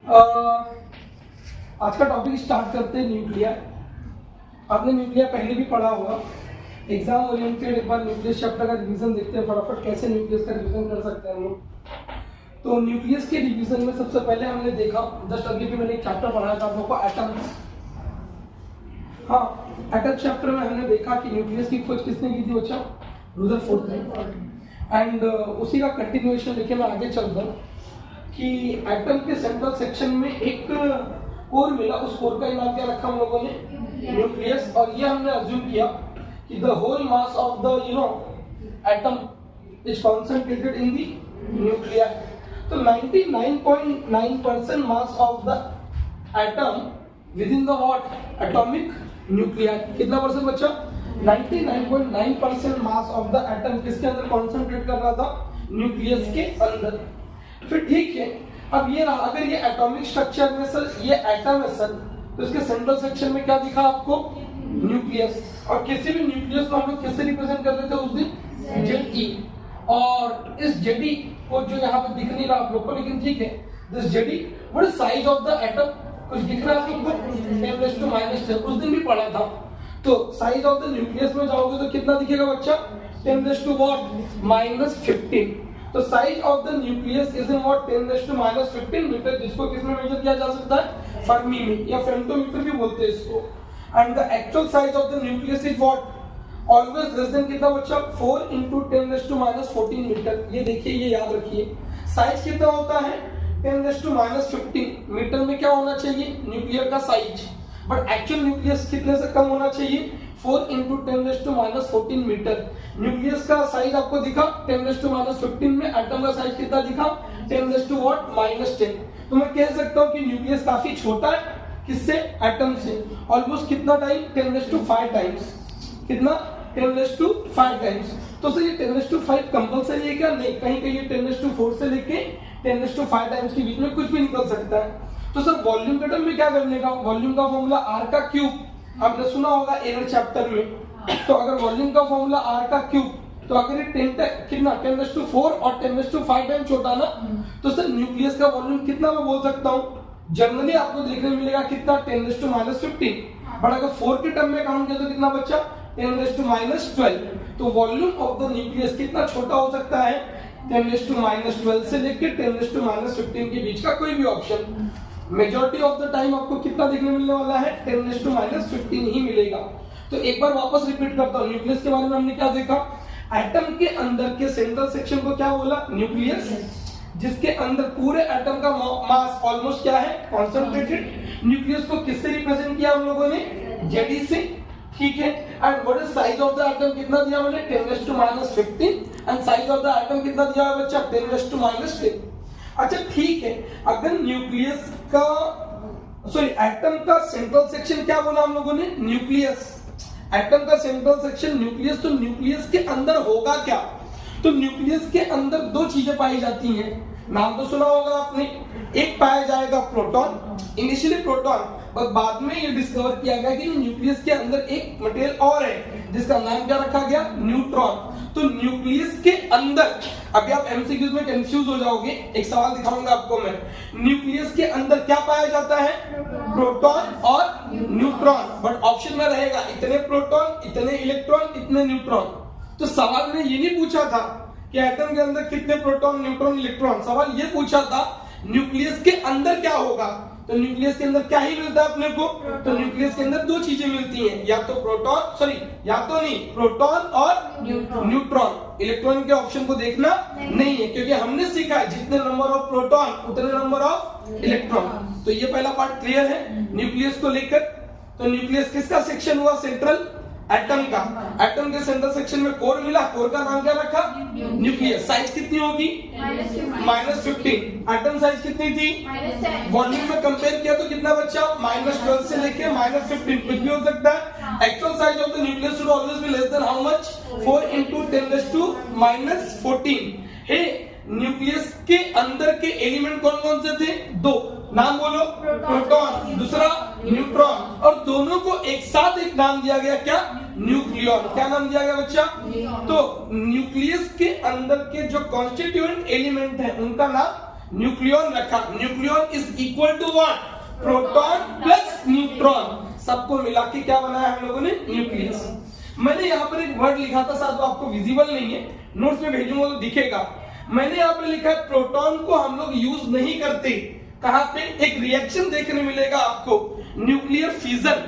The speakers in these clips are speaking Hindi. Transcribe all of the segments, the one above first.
आज का टॉपिक स्टार्ट करते हैं न्यूक्लियर। आपने न्यूक्लियर पहले भी पढ़ा होगा, एग्जाम ओरिएंटेड। एक बार न्यूक्लियस चैप्टर का रिवीजन देखते हैं फटाफट, कैसे न्यूक्लियस का रिवीजन कर सकते हैं हम लोग। तो न्यूक्लियस के रिवीजन में सबसे पहले हमने देखा, जस्ट अभी भी मैंने एक चैप्टर पढ़ाया था आप लोगों को, एटम्स। हाँ, एटम चैप्टर में हमने देखा कि न्यूक्लियस की खोज किसने की थी बच्चा? रुदरफोर्ड ने। एंड उसी का कंटिन्यूएशन लेके मैं आगे चलता हूँ कि एटम के सेंट्रल सेक्शन में एक कोर मिला, उस कोर का नाम क्या रखा हम लोगों ने? न्यूक्लियस। और ये हमने अज्यूम किया कि the whole mass of the atom is concentrated in the nuclear. तो 99.9% mass of the atom within the what? Atomic nuclear. कितना परसेंट बच्चा? 99.9% मास ऑफ द एटम किसके अंदर कॉन्सेंट्रेट कर रहा था? न्यूक्लियस के अंदर। फिर ठीक है, अब ये रहा, अगर ये एटॉमिक स्ट्रक्चर में सर ये एटम है सर, तो इसके सेंट्रल सेक्शन में क्या दिखा आपको? न्यूक्लियस। और किसी भी न्यूक्लियस को हम लोग किससे रिप्रेजेंट कर रहे थे उस दिन? Ze। और इस Ze को जो यहाँ पे दिख नहीं रहा आप लोग को, लेकिन ठीक है, this Ze, what is size of the atom? कुछ दिख रहा है आप लोग को? 10⁻⁻⁻, उस दिन भी पढ़ा था। तो साइज ऑफ द न्यूक्लियस में जाओगे तो कितना दिखेगा बच्चा? 10⁻⁻15। तो size of the nucleus is in what? 10⁻⁻15 metre, जिसको किसमें मेजर किया जा सकता है? फर्मी में, या फेम्टोमीटर भी बोलते हैं इसको। And the actual size of the nucleus is what? Always less than कितना बच्चा? 4 × 10⁻14 मीटर। ये देखिए, ये याद रखिए, साइज कितना होता है? 10⁻15 मीटर में क्या होना चाहिए? न्यूक्लियर का साइज। बट एक्चुअल न्यूक्लियस कितने से कम होना चाहिए? 4 × 10⁻14 मीटर। न्यूक्लियस का साइज आपको दिखा 10⁻15 में, एटम का साइज कितना दिखा? 10⁻⁻10। तो मैं कह सकता हूं कि न्यूक्लियस काफी छोटा है, किससे? एटम से। ऑलमोस्ट कितना टाइम? 10⁵ टाइम्स। कितना? 10⁵ टाइम्स। तो सर ये 10⁵ कंपल्सरी है क्या? नहीं, कहीं कहीं 10⁴ से लेके 10⁵ टाइम्स के बीच में कुछ भी निकल सकता है। तो सर वॉल्यूम के टर्म में क्या करने का? वॉल्यूम का फॉर्मूला आर का क्यूब, आपने सुना होगा एयर चैप्टर में। तो अगर वॉल्यूम का फॉर्मूला आर का क्यूब, तो अगर ये 10⁴ और 10⁵ टाइम छोटा ना, तो सर न्यूक्लियस का वॉल्यूम कितना मैं बोल सकता हूँ? जनरली आपको देखने मिलेगा कितना? 10⁻15। बट अगर 4 के टर्म में काउंट किया तो कितना बच्चा? 10⁻12। तो वॉल्यूम ऑफ द न्यूक्लियस कितना छोटा हो सकता है? 10⁻12 से लेकर 10⁻15 के बीच का कोई भी option. Majority of the time आपको कितना देखने मिलने वाला है? 10⁻15 ही मिलेगा। तो एक बार वापस रिपीट करता हूँ, न्यूक्लियस के बारे में हमने क्या देखा? एटम के अंदर के सेंट्रल सेक्शन को क्या बोला? न्यूक्लियस, जिसके अंदर पूरे एटम का मास ऑलमोस्ट क्या है? कॉन्सेंट्रेटेड। न्यूक्लियस को किससे रिप्रेजेंट किया हम लोगों ने? Ze से। ठीक है, and what is size of the atom? कितना दिया मैंने? 10⁻15। And size of the atom कितना दिया है बच्चा? 10⁻10। अच्छा ठीक है, अगर न्यूक्लियस का एटम का सेंट्रल सेक्शन क्या बोला हम लोगों ने? न्यूक्लियस। एटम का सेंट्रल सेक्शन न्यूक्लियस, तो न्यूक्लियस के अंदर होगा क्या? तो न्यूक्लियस के अंदर दो चीजें पाई जाती हैं, नाम तो सुना होगा आपने। एक पाया जाएगा प्रोटॉन, इनिशियली प्रोटॉन, पर बाद में ये डिस्कवर किया गया कि न्यूक्लियस के अंदर एक मटेरियल और है जिसका नाम क्या रखा गया? न्यूट्रॉन। तो न्यूक्लियस के अंदर, अभी आप एमसीक्यूज में कंफ्यूज हो जाओगे, एक सवाल दिखाऊंगा आपको मैं। न्यूक्लियस के अंदर क्या पाया जाता है? प्रोटॉन और न्यूट्रॉन। बट ऑप्शन में रहेगा इतने प्रोटॉन, इतने इलेक्ट्रॉन, इतने न्यूट्रॉन। तो सवाल में ये नहीं पूछा था कि एटम के अंदर कितने प्रोटॉन, न्यूट्रॉन, इलेक्ट्रॉन। सवाल ये पूछा था न्यूक्लियस के अंदर क्या होगा। तो न्यूक्लियस के अंदर क्या ही मिलता है अपने को? तो न्यूक्लियस के अंदर दो चीजें मिलती हैं, या तो प्रोटॉन, प्रोटॉन और न्यूट्रॉन। इलेक्ट्रॉन के ऑप्शन को देखना नहीं है, क्योंकि हमने सीखा है जितने नंबर ऑफ प्रोटॉन उतने नंबर ऑफ इलेक्ट्रॉन। तो ये पहला पार्ट क्लियर है न्यूक्लियस को लेकर। तो न्यूक्लियस किसका सेक्शन हुआ? सेंट्रल एटम का। एटम के सेंट्रल सेक्शन में कोर मिला, कोर का नाम क्या रखा? न्यूक्लियस। साइज कितनी होगी? -15। एटम साइज कितनी थी? वॉल्यूम में कंपेयर किया तो कितना बच्चा? -12 से लेके -15, कुछ भी हो सकता है। Actual size of the nucleus should always be less than how much? 4 × 10⁻14। हे, न्यूक्लियस के अंदर के एलिमेंट कौन कौन से थे? दो, नाम बोलो। प्रोटॉन, दूसरा न्यूट्रॉन, और दोनों को एक साथ एक नाम दिया गया, क्या? न्यूक्लियॉन। क्या नाम दिया गया बच्चा? तो न्यूक्लियस के अंदर के जो कॉन्स्टिट्यूएंट एलिमेंट है उनका नाम न्यूक्लियन रखा, nucleon is equal to what, proton plus neutron, सबको मिला के क्या बनाया हम लोगों ने, न्यूक्लियस। मैंने यहाँ पर एक वर्ड लिखा था, साथ आपको विजिबल नहीं है, नोट्स में भेजूंगा तो दिखेगा। मैंने यहाँ पे लिखा है प्रोटॉन को हम लोग यूज नहीं करते, कहां पे, एक रिएक्शन देखने मिलेगा आपको, nuclear fission.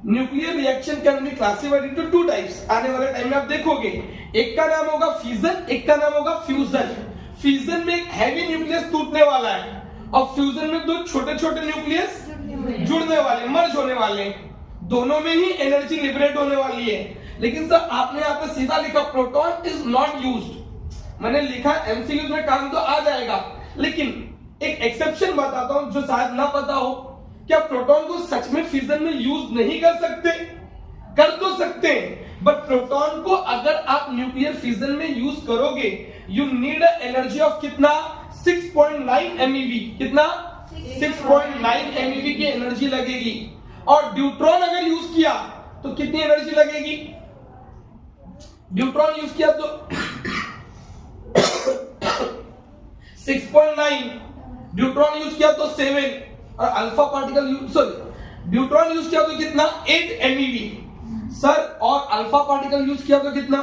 Nuclear reaction can be classified into two types, आने वाले टाइम में आप देखोगे, एक का नाम होगा फिजन, एक का नाम होगा फ्यूजन। फ्यूजन में एक हैवी न्यूक्लियस टूटने वाला है और फ्यूजन में दो छोटे छोटे न्यूक्लियस जुड़ने वाले, मर्ज होने वाले, दोनों में ही एनर्जी लिबरेट होने वाली है। लेकिन सर आपने यहाँ पे सीधा लिखा प्रोटॉन इज नॉट यूज्ड, मैंने लिखा एमसीक्यू में काम तो आ जाएगा, लेकिन एक एक्सेप्शन बताता हूं जो शायद ना पता हो, क्या प्रोटॉन को सच में फिजन में यूज नहीं कर सकते, कर तो सकते हैं, बट प्रोटॉन को अगर आप न्यूक्लियर फिजन में यूज करोगे, यू नीड एनर्जी ऑफ कितना, 6.9 MeV, कितना 6.9 MeV की एनर्जी लगेगी। और ड्यूट्रॉन अगर यूज किया तो कितनी एनर्जी लगेगी, ड्यूट्रॉन यूज किया तो 6.9, ड्यूट्रॉन यूज किया तो 7, और alpha particle use, sorry deuteron use किया तो कितना 8 MeV सर, और अल्फा पार्टिकल यूज किया तो कितना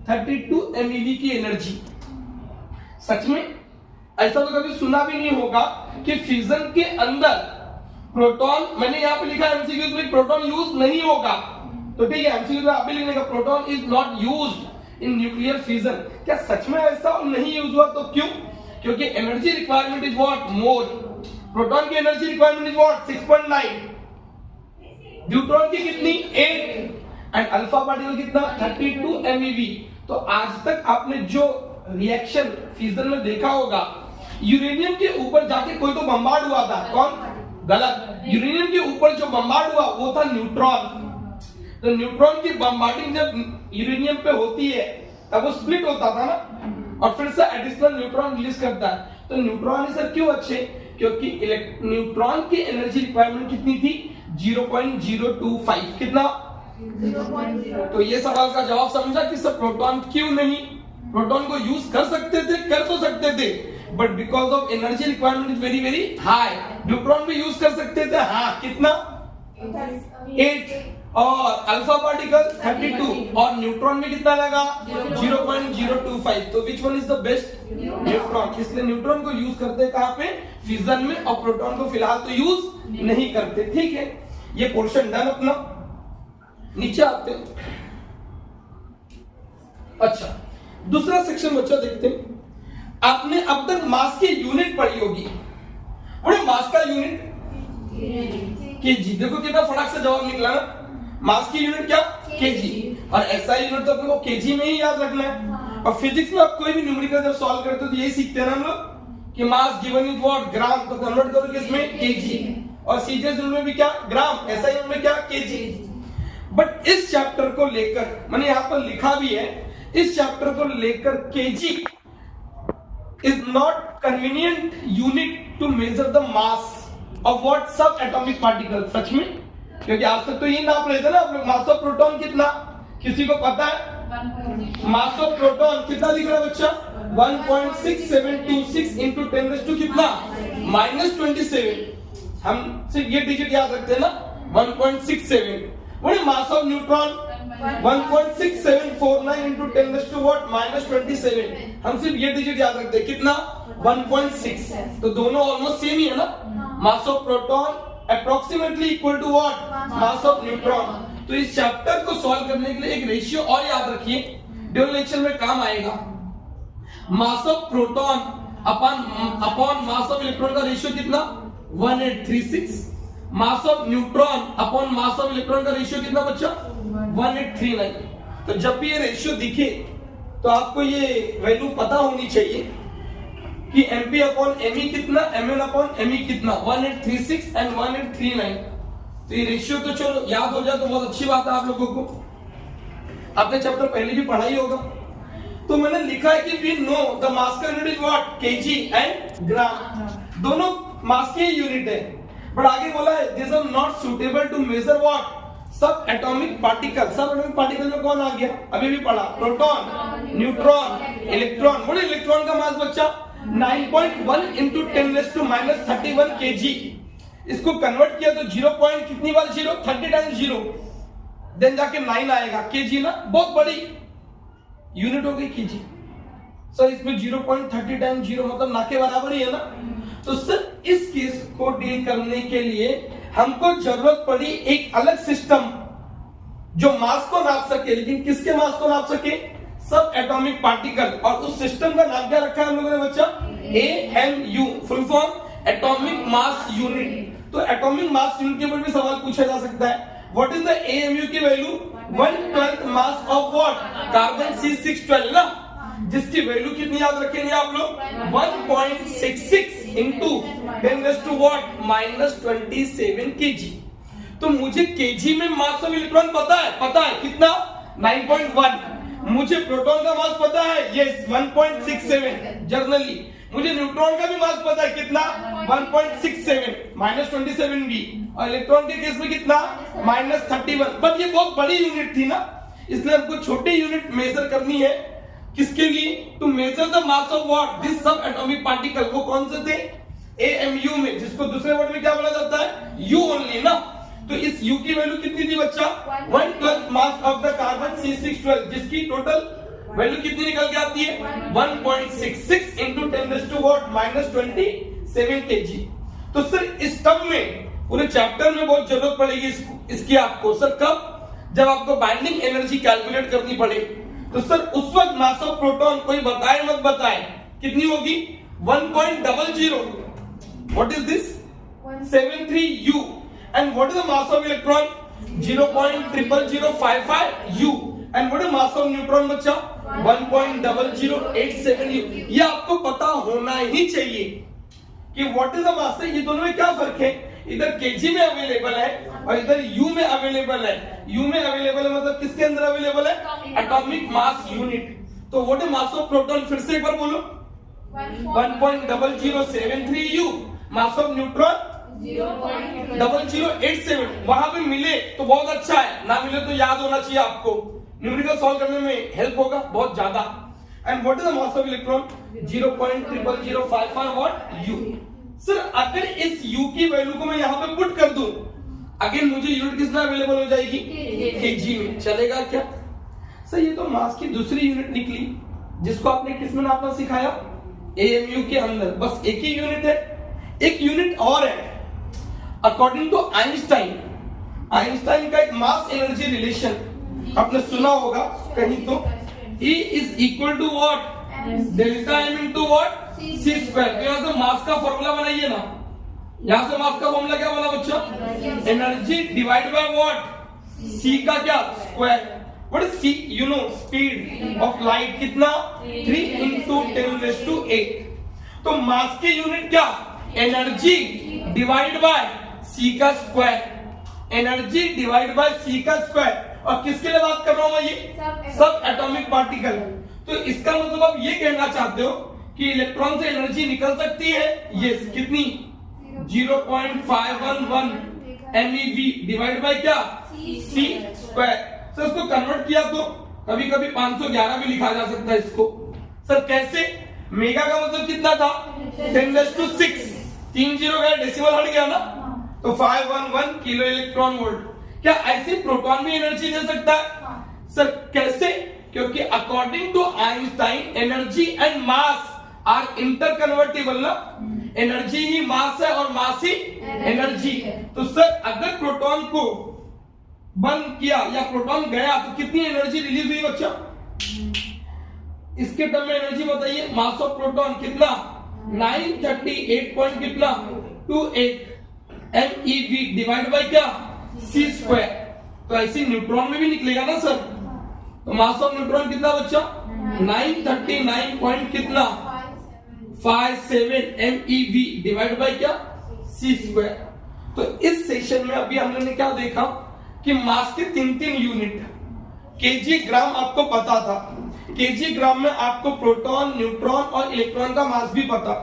32 MeV की एनर्जी। सच में ऐसा तो कभी सुना भी नहीं होगा कि फ्यूजन के अंदर प्रोटॉन, मैंने यहाँ पे लिखा एमसीक्यू में प्रोटॉन यूज नहीं होगा, तो ठीक है एमसीक्यू में आप भी लिखने का proton is not used in nuclear fusion. क्या सच में ऐसा नहीं यूज हुआ, तो क्यों, क्योंकि energy requirement is what, more, proton की energy requirement is what 6.9, neutron की कितनी 8, एंड अल्फा पार्टिकल कितना 32 MeV। तो आज तक आपने जो रिएक्शन फ्यूजन में देखा होगा, यूरेनियम के ऊपर जाके कोई तो बम्बार्ड हुआ था, कौन, गलत, यूरेनियम के ऊपर जो बम्बार्ड हुआ वो था न्यूट्रॉन। तो न्यूट्रॉन की बम्बार्डिंग जब यूरेनियम पे होती है तब वो स्प्लिट होता था ना, और फिर से एडिशनल न्यूट्रॉन रिलीज करता है। तो न्यूट्रॉन सर क्यों अच्छे, क्योंकि न्यूट्रॉन की एनर्जी रिक्वायरमेंट कितनी थी 0.025, कितना 0.0। तो ये सवाल का जवाब समझा कि सर प्रोटॉन क्यों नहीं, प्रोटॉन को यूज कर सकते थे, कर तो सकते थे, but because of energy requirement is very very high. Neutron भी यूज कर सकते थे, हाँ कितना 8, और अल्फा पार्टिकल 32, और न्यूट्रॉन में कितना लगा 0.025। तो which one is the best, neutron. इसलिए न्यूट्रॉन को यूज करते कहां पे, फ्यूजन में, और प्रोटॉन को फिलहाल तो यूज नहीं करते। ठीक है, ये पोर्शन डन अपना। नीचे आते हैं, अच्छा दूसरा सेक्शन बच्चा देखते हैं। आपने अब तक मास की यूनिट पढ़ी होगी, बोले मास का यूनिट केजी, देखो कितना फटाक से जवाब निकला ना, मास की यूनिट क्या केजी, और एसआई यूनिट तो अपने को केजी में ही याद रखना है। और फिजिक्स में आप कोई भी न्यूमेरिकल जब सॉल्व करते हो तो यही सीखते हैं ना हम लोग कि मास गिवन इज व्हाट, ग्राम, तो कन्वर्ट करो किसमें, केजी, और सीजीएस यूनिट में भी क्या ग्राम, एसआई यूनिट में क्या केजी। बट इस चैप्टर को लेकर मैंने यहां पर लिखा भी है, इस चैप्टर को लेकर KG is not convenient unit to measure the mass of what, subatomic particle. सच में, क्योंकि आज तक तो ये नाप रहे थे ना आप लोग, मास ऑफ प्रोटॉन कितना, किसी को पता है, मास ऑफ प्रोटॉन कितना दिख रहा है बच्चा, 1.6726 इंटू 10 कितना -27। हम सिर्फ ये डिजिट याद रखते हैं ना 1.67। वही मास ऑफ न्यूट्रॉन 1.6749 इंटू 10 -27। हम सिर्फ ये डिजिट याद रखते हैं, कितना 1.6। तो दोनों ऑलमोस्ट सेम ही है ना, mass of proton approximately equal to what, mass of neutron. तो इस चैप्टर को सॉल्व करने के लिए एक रेशियो और याद रखिए, ड्यूल लेक्चर में काम आएगा। मास of proton upon mass of electron का रेशियो कितना 1836। मास of neutron upon mass of electron का रेशियो कितना बच्चा 1839। तो जब भी ये रेशियो दिखे तो आपको ये वैल्यू पता होनी चाहिए कि MP अपॉन ME कितना, MN अपॉन ME कितना, 1836 एंड 1839। तो ये रेशियो तो चलो याद हो जाए तो बहुत अच्छी बात है आप लोगों को, आपने चैप्टर पहले भी पढ़ा ही होगा। तो मैंने लिखा है कि वी नो द मास का unit is what, KG and gram, दोनों मास की यूनिट है। बट आगे बोला है this are not suitable to measure what, subatomic particle. Subatomic particle में कौन आ गया, अभी भी पढ़ा, प्रोटॉन, न्यूट्रॉन, इलेक्ट्रॉन। बोले इलेक्ट्रॉन का मास बच्चा 9.1 इंटू 10⁻³ kg। इसको कन्वर्ट किया तो 0 पॉइंट कितनी बार 0, 30 टाइम्स 0, देन जाके 9 आएगा kg ना, बहुत बड़ी यूनिट हो गई kg। सर इसमें 0.30 टाइम्स 0 मतलब ना के बराबर ही है ना। तो सर इस केस को डील करने के लिए हमको जरूरत पड़ी एक अलग सिस्टम जो मास को नाप सके, लेकिन किसके मास को नाप सके, सब एटॉमिक पार्टिकल। और उस सिस्टम का नाम क्या रखा है हम लोगों ने बच्चा, AMU, full form atomic mass unit. तो एटॉमिक मास यूनिट के ऊपर भी सवाल पूछा जा सकता है। व्हाट इज द AMU की value, 1/12 mass of what, carbon C612 ना, जिसकी वैल्यू कितनी याद रखेंगे आप लोग, 1.66 इंटू 10⁻⁻27 kg। तो मुझे kg में मास ऑफ इलेक्ट्रॉन पता है कितना, 9.1। मुझे प्रोटॉन का मास पता है, यस 1.67 जनरली। मुझे न्यूट्रॉन का भी मास पता है कितना, 1.67 -27 भी, और इलेक्ट्रॉन के केस में कितना, -31। बट ये बहुत बड़ी यूनिट थी ना, इसलिए हमको छोटी यूनिट मेजर करनी है। किसके लिए, to measure the mass of what, this subatomic particle. वो कौन से थे, AMU में, जिसको दूसरे वर्ड में क्या बोला जाता है, U ओनली ना। तो इस U की वैल्यू कितनी थी बच्चा, 1/12 मास ऑफ द कार्बन C612, जिसकी टोटल वैल्यू कितनी निकल के आती है, 1.66 इंटू 10⁻⁻27 kg। तो सर इस टर्म में पूरे चैप्टर में बहुत जरूरत पड़ेगी इसकी आपको। सर कब, जब आपको बाइंडिंग एनर्जी कैलकुलेट करनी पड़े। तो सर उस वक्त मास ऑफ प्रोटॉन कोई बताए मत बताए कितनी होगी, 1.00। What is this, 73 U। And what is the mass of electron, 0.00055 U। And what is the mass of neutron बच्चा, 1.0087 U। ये आपको पता होना ही चाहिए कि what is the mass है, ये दोनों में क्या फर्क है। इधर kg में अवेलेबल है और इधर U में अवेलेबल है। U में अवेलेबल है मतलब किसके अंदर अवेलेबल है, एटॉमिक मास यूनिट। तो what is mass of proton, फिर से एक बार बोलो, 1.0073 U। Mass of neutron 0087। वहां पे मिले तो बहुत अच्छा है, ना मिले तो याद होना चाहिए आपको, न्यूमेरिकल सॉल्व करने में हेल्प होगा बहुत ज्यादा। And what is the mass of electron, 0.00055 what U। Sir अगर इस U की वैल्यू को मैं यहाँ पे पुट कर दूं, अगेन मुझे यूनिट किसमें अवेलेबल हो जाएगी, kg में, चलेगा क्या। सर ये तो मास की दूसरी यूनिट निकली, जिसको आपने किसमें नापना सिखाया, AMU के अंदर। बस एक ही यूनिट है, एक यूनिट और है। अकॉर्डिंग टू आइंस्टाइन का एक मास एनर्जी रिलेशन आपने सुना होगा कहीं तो, E is equal to what, delta M into what, C square. तो यहाँ से मास का फॉर्मूला बनाइए ना, यहाँ से मास का फॉर्मूला क्या बना बच्चा, energy divide by what, C का क्या, square. What is C, you know speed of light कितना, 3 इंटू 10⁸8। तो मास की यूनिट क्या, एनर्जी डिवाइड बाय C का square, energy divide bye C का स्क्वायर। और किसके लिए बात कर रहा हूं मैं, ये सब एटॉमिक पार्टिकल। तो इसका मतलब आप ये कहना चाहते हो कि इलेक्ट्रॉन से एनर्जी निकल सकती है, यस, कितनी, 0.511 MeV डिवाइड बाय क्या, C स्क्वायर। सर इसको कन्वर्ट किया तो कभी कभी 511 भी लिखा जा सकता है इसको। सर कैसे, मेगा का मतलब कितना था, 10⁶, 3 जीरो गया, डेसिमल हट गया ना, तो 511 किलो इलेक्ट्रॉन वोल्ट। क्या ऐसे प्रोटॉन भी एनर्जी दे सकता है, सर कैसे, क्योंकि according to Einstein energy and mass are interconvertible ना, एनर्जी ही मास है और मास ही एनर्जी। तो सर अगर प्रोटॉन को बंद किया या प्रोटॉन गया तो कितनी एनर्जी रिलीज हुई बच्चा, इसके टर्म में एनर्जी बताइए। मास ऑफ प्रोटॉन कितना, 938 पॉइंट कितना, 28 MeV डिवाइड बाय क्या, C स्क्वायर। तो ऐसे न्यूट्रॉन में भी निकलेगा ना सर। तो मास ऑफ न्यूट्रॉन कितना बच्चा, 939 पॉइंट कितना, 57 MeV डिवाइड बाय क्या, C स्क्वायर। तो इस सेशन में अभी हमने क्या देखा कि मास के 3 यूनिट, केजी ग्राम आपको पता था, केजी ग्राम में आपको प्रोटॉन, न्यूट्रॉन और इलेक्ट्रॉन का मास भी पता।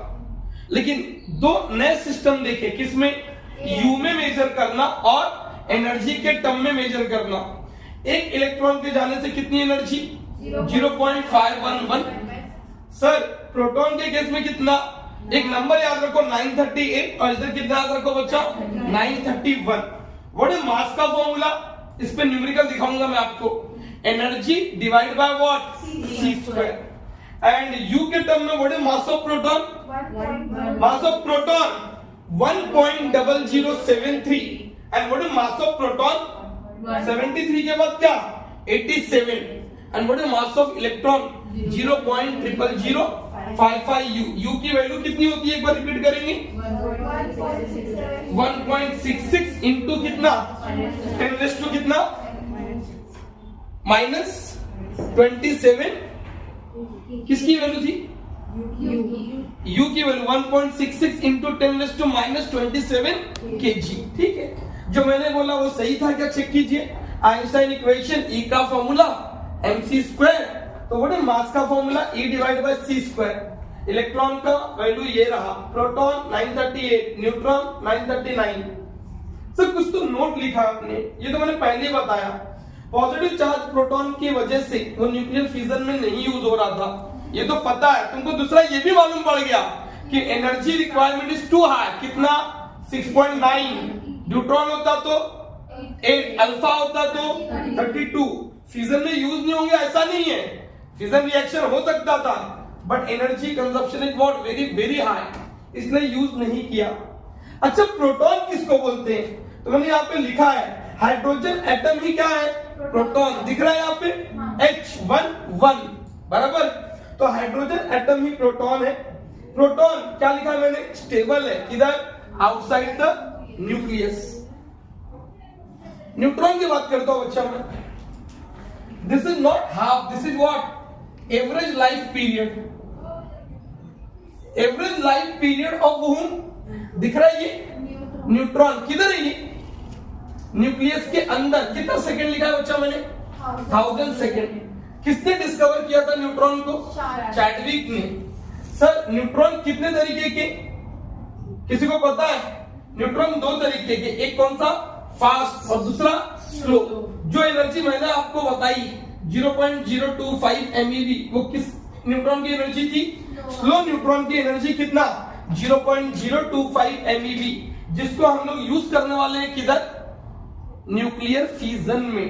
लेकिन 2 नए सिस्टम देखे, किसमें, U में मेजर करना और एनर्जी के टर्म में मेजर करना। एक इलेक्ट्रॉन के जाने से कितनी एनर्जी, 0.511। सर प्रोटॉन के केस में कितना, एक नंबर याद रखो 938 और इधर कितना याद रखो बच्चा 931। व्हाट इज मास का फॉर्मूला, इस पे न्यूमेरिकल दिखाऊंगा मैं आपको, energy divide by what c square. And u के टर्म में what is mass of proton, mass of proton 1.0073 and what is mass of proton 73 के बाद क्या 87 and what is mass of electron 0.0055 u की वैल्यू कितनी होती है एक बार रिपीट करेंगे 1.66 इंटू कितना 10 टू कितना -27 किसकी वैल्यू थी u की वैल्यू 1.66 इंटू 10 टू -27 kg। ठीक है, जो मैंने बोला वो सही था क्या, चेक कीजिए। आइंस्टाइन इक्वेशन E का फॉर्मूला mc स्क्वायर, तो व्हाट इज मास का formula E divide by c square. Electron का वैल्यू ये रहा, प्रोटॉन 938, न्यूट्रॉन 939। सर कुछ तो नोट लिखा आपने, ये तो मैंने पहले ही बताया, पॉजिटिव चार्ज प्रोटॉन की वजह से वो न्यूक्लियर फ्यूजन में नहीं यूज हो रहा था, ये तो पता है तुमको। दूसरा ये भी मालूम पड़ गया कि energy requirement is too high, कितना 6.9, न्यूट्रॉन होता तो 8, अल्फा होता तो 32। फ्यूजन में यूज नहीं होंगे ऐसा नहीं है, फ्यूजन रिएक्शन हो सकता था, but energy consumption is what very very high, इसलिए यूज नहीं किया। अच्छा, प्रोटॉन किसको बोलते हैं, तो मैंने यहाँ पे लिखा है हाइड्रोजन एटम ही क्या है, प्रोटॉन, दिख रहा है यहाँ पे H11 बराबर, तो हाइड्रोजन एटम ही प्रोटॉन है। प्रोटॉन क्या लिखा है मैंने, स्टेबल है, किधर आउटसाइड द न्यूक्लियस। न्यूट्रॉन की बात करता हूं बच्चा मैं, this is not half, this is what average life period, average life period of whom, दिख रहा है ये न्यूट्रॉन, किधर है ये न्यूक्लियस के अंदर, कितना सेकंड लिखा है बच्चा मैंने 1000 सेकंड। किसने डिस्कवर किया था न्यूट्रॉन को, चैडविक ने। सर न्यूट्रॉन कितने तरीके के, किसी को पता है, न्यूट्रॉन दो तरीके के, एक कौन सा फास्ट और दूसरा स्लो। जो एनर्जी मैंने आपको बताई 0.025 MeV, वो किस न्यूट्रॉन की एनर्जी थी, स्लो न्यूट्रॉन की एनर्जी कितना 0.025 MeV, जिसको हम लोग यूज करने वाले हैं किधर, न्यूक्लियर फ्यूजन में,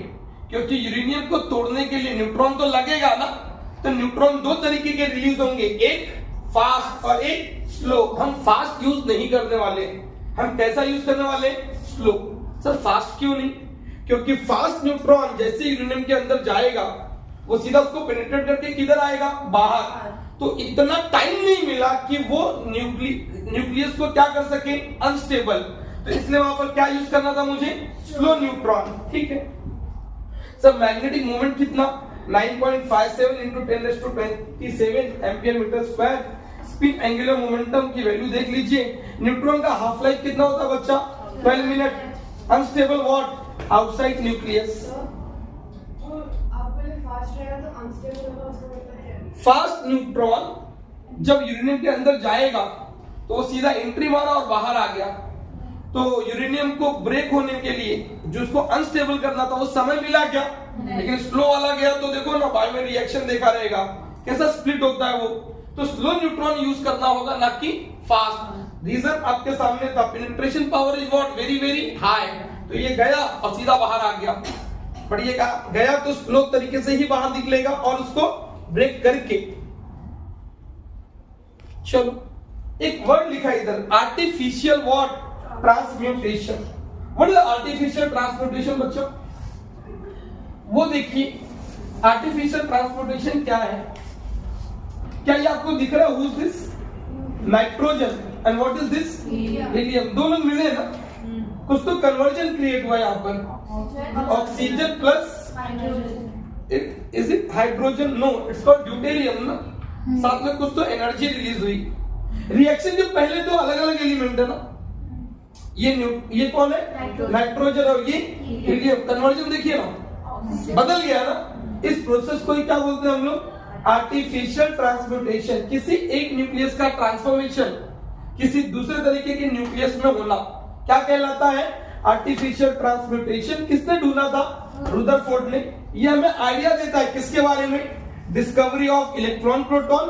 क्योंकि यूरेनियम को तोड़ने के लिए न्यूट्रॉन तो लगेगा ना, तो न्यूट्रॉन दो तरीके के रिलीज होंगे, एक फास्ट और एक स्लो। हम फास्ट यूज नहीं करने वाले, हम कैसा यूज करने वाले, स्लो। सर फास्ट क्यों नहीं, क्योंकि फास्ट न्यूट्रॉन जैसे यूरेनियम के अंदर जाएगा वो सीधा उसको पेनिट्रेट करके किधर आएगा, बाहर, तो इतना टाइम नहीं मिला कि वो न्यूक्लियस को क्या कर सके, अनस्टेबल, तो इसलिए वहां पर क्या यूज करना था मुझे, स्लो न्यूट्रॉन। ठीक है सर, मैग्नेटिक मोमेंट कितना 9.57 into 10⁻27 ampere metre square. Spin angular momentum की वैल्यू देख लीजिए, न्यूट्रॉन का हाफ लाइफ कितना होता है बच्चा 12 minute, unstable what outside nucleus. Fast neutron जब यूरेनियम के अंदर जाएगा तो वो सीधा एंट्री मारा और बाहर आ गया, तो यूरेनियम को ब्रेक होने के लिए जो उसको अनस्टेबल करना था वो समय मिला क्या, लेकिन स्लो वाला गया तो देखो ना बाय में रिएक्शन देखा रहेगा कैसा स्प्लिट होता है वो, तो स्लो न्यूट्रॉन यूज करना होगा ना कि फास्ट। रीजन आपके सामने था, penetration power is what very very high, तो ये गया और सीधा बाहर आ गया, बट ये गया तो स्लो तरीके से ही बाहर निकलेगा और उसको ब्रेक करके। चलो एक वर्ड लिखा इधर, artificial what transmutation. What is artificial transmutation बच्चों, वो देखिए आर्टिफिशियल ट्रांसम्यूटेशन क्या है, क्या ये आपको दिख रहा है, who is this, nitrogen and what is this, helium, दोनों मिले ना, कुछ तो कन्वर्जन क्रिएट हुआ यहाँ पर, oxygen plus is it hydrogen, no it's called deuterium ना, साथ में कुछ तो एनर्जी रिलीज हुई। रिएक्शन के पहले तो अलग अलग एलिमेंट है ना, ये कौन है, नाइट्रोजन और ये हीलियम, कन्वर्जन देखिए ना बदल गया ना, इस प्रोसेस को क्या बोलते हैं हम लोग, आर्टिफिशियल ट्रांसम्यूटेशन। किसी एक न्यूक्लियस का ट्रांसफॉर्मेशन किसी दूसरे तरीके के न्यूक्लियस में होना क्या कहलाता है, आर्टिफिशियल ट्रांसम्यूटेशन। किसने ढूंढा था, रुदरफोर्ड ने। ये हमें आइडिया देता है किसके बारे में, discovery of electron proton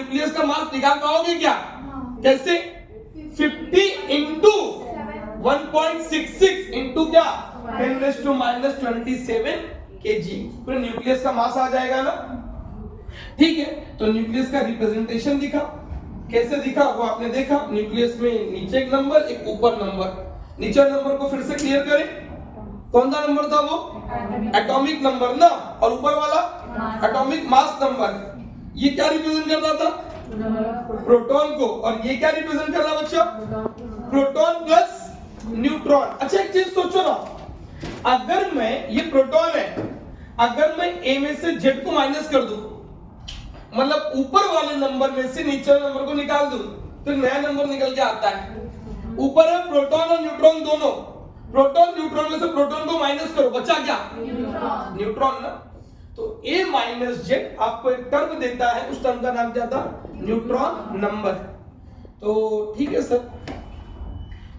nucleus का मास निकाल पाओगे क्या? कैसे? 50 इंटू 1.66 इंटू क्या? 10⁻⁻27 kg। पूरे न्यूक्लियस का मास आ जाएगा ना। ठीक है, तो न्यूक्लियस का रिप्रेजेंटेशन दिखा, कैसे दिखा वो आपने देखा। न्यूक्लियस में नीचे एक नंबर, एक ऊपर नंबर। नीचे नंबर को फिर से क्लियर करें, कौन सा नंबर था वो? एटॉमिक नंबर ना, और ऊपर वाला एटॉमिक मास नंबर। ये क्या रिप्रेजेंट करता था? प्रोटॉन को। और ये क्या रिप्रेजेंट कर रहा बच्चा? Proton plus neutron. अच्छा एक चीज सोचो ना, अगर मैं, ये प्रोटॉन है, अगर मैं ए में से जेड को माइनस कर दूं, मतलब ऊपर वाले नंबर में से नीचे वाले नंबर को निकाल दूं, तो नया नंबर निकल के आता है। ऊपर है प्रोटॉन और न्यूट्रॉन दोनों, प्रोटॉन न्यूट्रॉन में से प्रोटॉन को माइनस करो, बचा क्या? न्यूट्रॉन ना। तो A माइनस जेड आपको एक टर्म देता है, उस टर्म का नाम क्या था? Neutron number. तो ठीक है सर,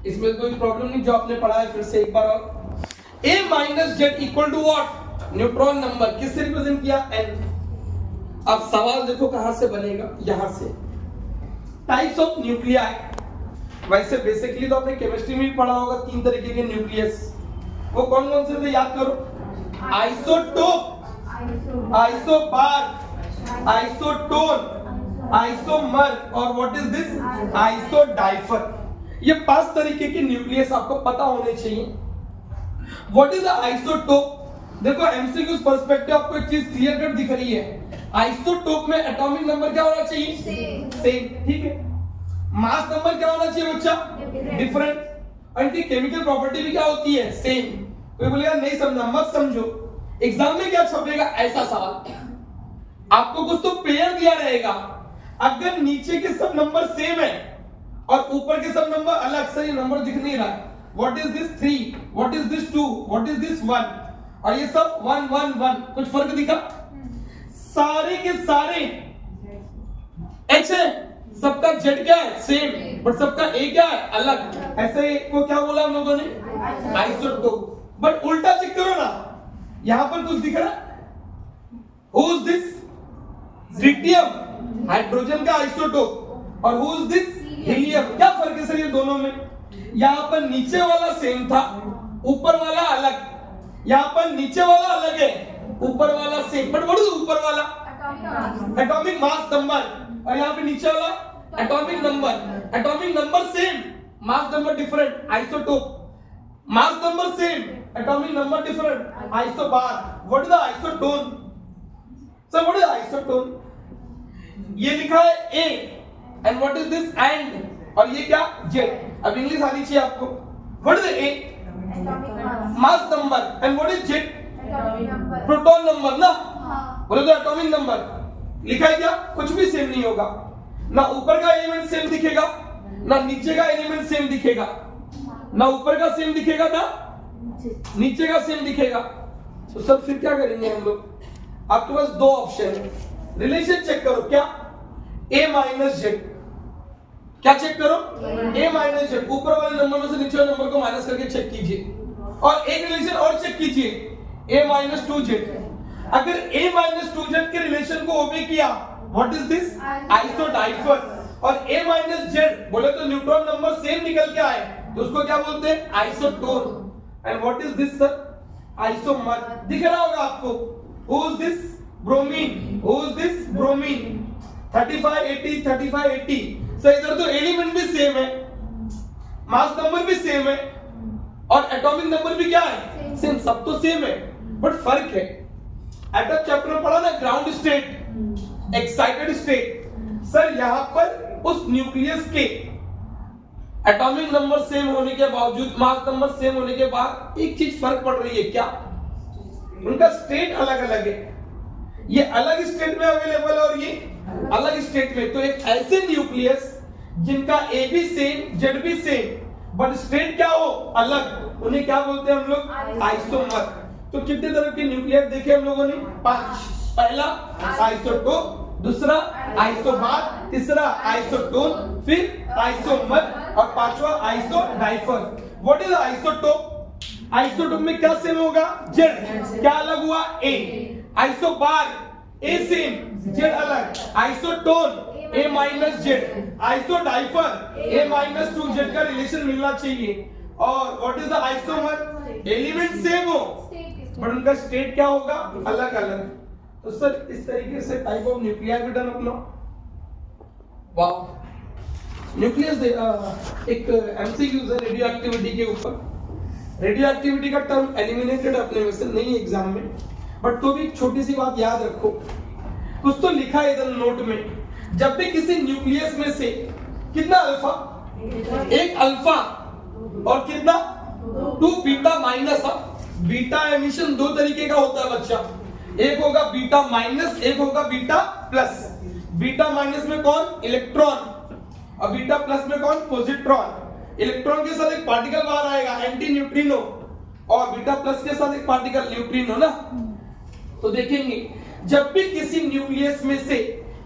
इसमें कोई प्रॉब्लम नहीं, जो आपने पढ़ा है फिर से एक बार और। A minus Z equal to what? Neutron number. किससे रिप्रेजेंट किया? N। अब सवाल देखो कहां से बनेगा, यहां से। Types of nuclei. वैसे बेसिकली तो आपने केमिस्ट्री में भी पढ़ा होगा 3 तरीके के न्यूक्लियस। वो कौन कौन से थे याद करो? आइसोटोप, आइसोबार, आइसोटोन, आइसोमर, और व्हाट इज दिस? आइसोडाइफर। ये 5 तरीके के न्यूक्लियस आपको पता होने चाहिए। What is the isotope? देखो एमसीक्यू पर्सपेक्टिव आपको एक चीज क्लियर कट दिख रही है। आइसोटोप में एटॉमिक नंबर क्या होना चाहिए? सेम। ठीक है। मास नंबर क्या होना चाहिए बच्चा? डिफरेंट। और इनकी केमिकल प्रॉपर्टी भी क्या होती है? सेम। कोई बोलेगा नहीं समझा, मत समझो। एग्जाम में क्या छपेगा? ऐसा सवाल आपको कुछ तो पेयर दिया रहेगा, अगर नीचे के सब नंबर सेम है और ऊपर के सब नंबर अलग से, ये नंबर दिख नहीं रहा है। What is this 3, what is this 2, what is this 1, और ये सब 1 1 1, कुछ फर्क दिखा? सारे के सारे H है, सबका Z क्या है? सेम, बट सबका A क्या है? अलग। ऐसे को क्या बोला हम लोगों ने? आइसोटोप। बट उल्टा चेक करो ना, यहां पर कुछ दिख रहा है? Who is this? Tritium, hydrogen का आइसोटोप। और हु इज दिस? हीलियम। क्या फर्क है सर ये दोनों में? यहां पर नीचे वाला सेम था, ऊपर वाला अलग। यहां पर नीचे वाला अलग है, ऊपर वाला सेम। बट व्हाट इज ऊपर वाला? Atomic mass number. और यहाँ पे नीचे वाला atomic number. Atomic number same, mass number different, isotope. Mass number same, atomic number different, isobar. What is the isotone? Sir what is isotone? ये लिखा है A, and what is this? And, और ये क्या? Z। अब इंग्लिश आनी चाहिए आपको। What is A? Mass number. And what is Z? Proton number ना। बोले तो एटॉमिक नंबर। लिखा है क्या? कुछ भी सेम नहीं होगा, ना ऊपर का एलिमेंट सेम दिखेगा, ना नीचे का एलिमेंट सेम दिखेगा, ना ऊपर का सेम दिखेगा, ना नीचे का सेम दिखेगा। तो सर फिर क्या करेंगे हम लोग? आपके पास 2 ऑप्शन है, रिलेशन चेक करो। क्या? A minus Z. क्या चेक करो, a माइनस जेड, ऊपर वाले नंबर में से नीचे वाले नंबर को माइनस करके चेक कीजिए। और एक रिलेशन और चेक कीजिए, a माइनस 2z। अगर a माइनस 2z के रिलेशन को ओबे किया, व्हाट इज दिस, आइसोडाइफर। और a माइनस जेड बोले तो न्यूट्रॉन नंबर सेम निकल के आए तो उसको क्या बोलते हैं, isotone. And what is this sir, isomer. दिख रहा होगा आपको, who is this, bromine, who is this, bromine. 35 80 35 80। सो इधर तो एलिमेंट भी सेम है, मास नंबर भी सेम है और एटॉमिक नंबर भी क्या है, सेम। सब तो सेम है बट फर्क है। एटॉम चैप्टर में पढ़ा ना, ground state, excited state. Sir यहां पर उस न्यूक्लियस के एटॉमिक नंबर सेम होने के बावजूद, मास नंबर सेम होने के बाद एक चीज फर्क पड़ रही है, क्या, उनका स्टेट अलग अलग है। ये अलग स्टेट में अवेलेबल और ये अलग स्टेट में। तो एक ऐसे न्यूक्लियस जिनका ए भी सेम, जेड भी सेम, बट स्टेट क्या हो, अलग, उन्हें क्या बोलते हैं हम लोग, आइसोमर। तो कितने तरह के न्यूक्लियस देखे हम लोगों ने, 5। पहला आइसोटोप, दूसरा आइसोबार, तीसरा आइसोटोन, फिर आइसोमर और पांचवा आइसोडाइफर। व्हाट इज आइसोटोप, आइसोटोप में क्या सेम होगा, जेड, क्या अलग हुआ, ए। आइसोबार, ए सेम, जेड अलग। आइसोटोन, ए माइनस जेड। आइसोडाइफर, ए माइनस 2z का रिलेशन मिलना चाहिए। और what is the isomer, element same हो बट उनका स्टेट क्या होगा, अलग अलग। तो सर इस तरीके से टाइप ऑफ न्यूक्लियर भी डन अपना। वाह, न्यूक्लियस एक एमसीक्यूज है रेडियो एक्टिविटी के ऊपर। रेडियो एक्टिविटी का टर्म एलिमिनेटेड अपने में से नहीं एग्जाम में, बट तो भी एक छोटी सी बात याद रखो, कुछ तो लिखा है इधर नोट में, जब भी किसी न्यूक्लियस में से कितना अल्फा, एक अल्फा और कितना 2 बीटा माइनस। बीटा एमिशन दो तरीके का होता है बच्चा, एक होगा बीटा माइनस, एक होगा बीटा प्लस। बीटा माइनस में कौन, इलेक्ट्रॉन, और बीटा प्लस में कौन, पॉजिट्रॉन। इलेक्ट्रॉन के साथ एक पार्टिकल बाहर आएगा, एंटी न्यूट्रिनो, और बीटा प्लस के साथ एक पार्टिकल न्यूट्रिनो ना। तो देखेंगे जब भी किसी न्यूक्लियस में से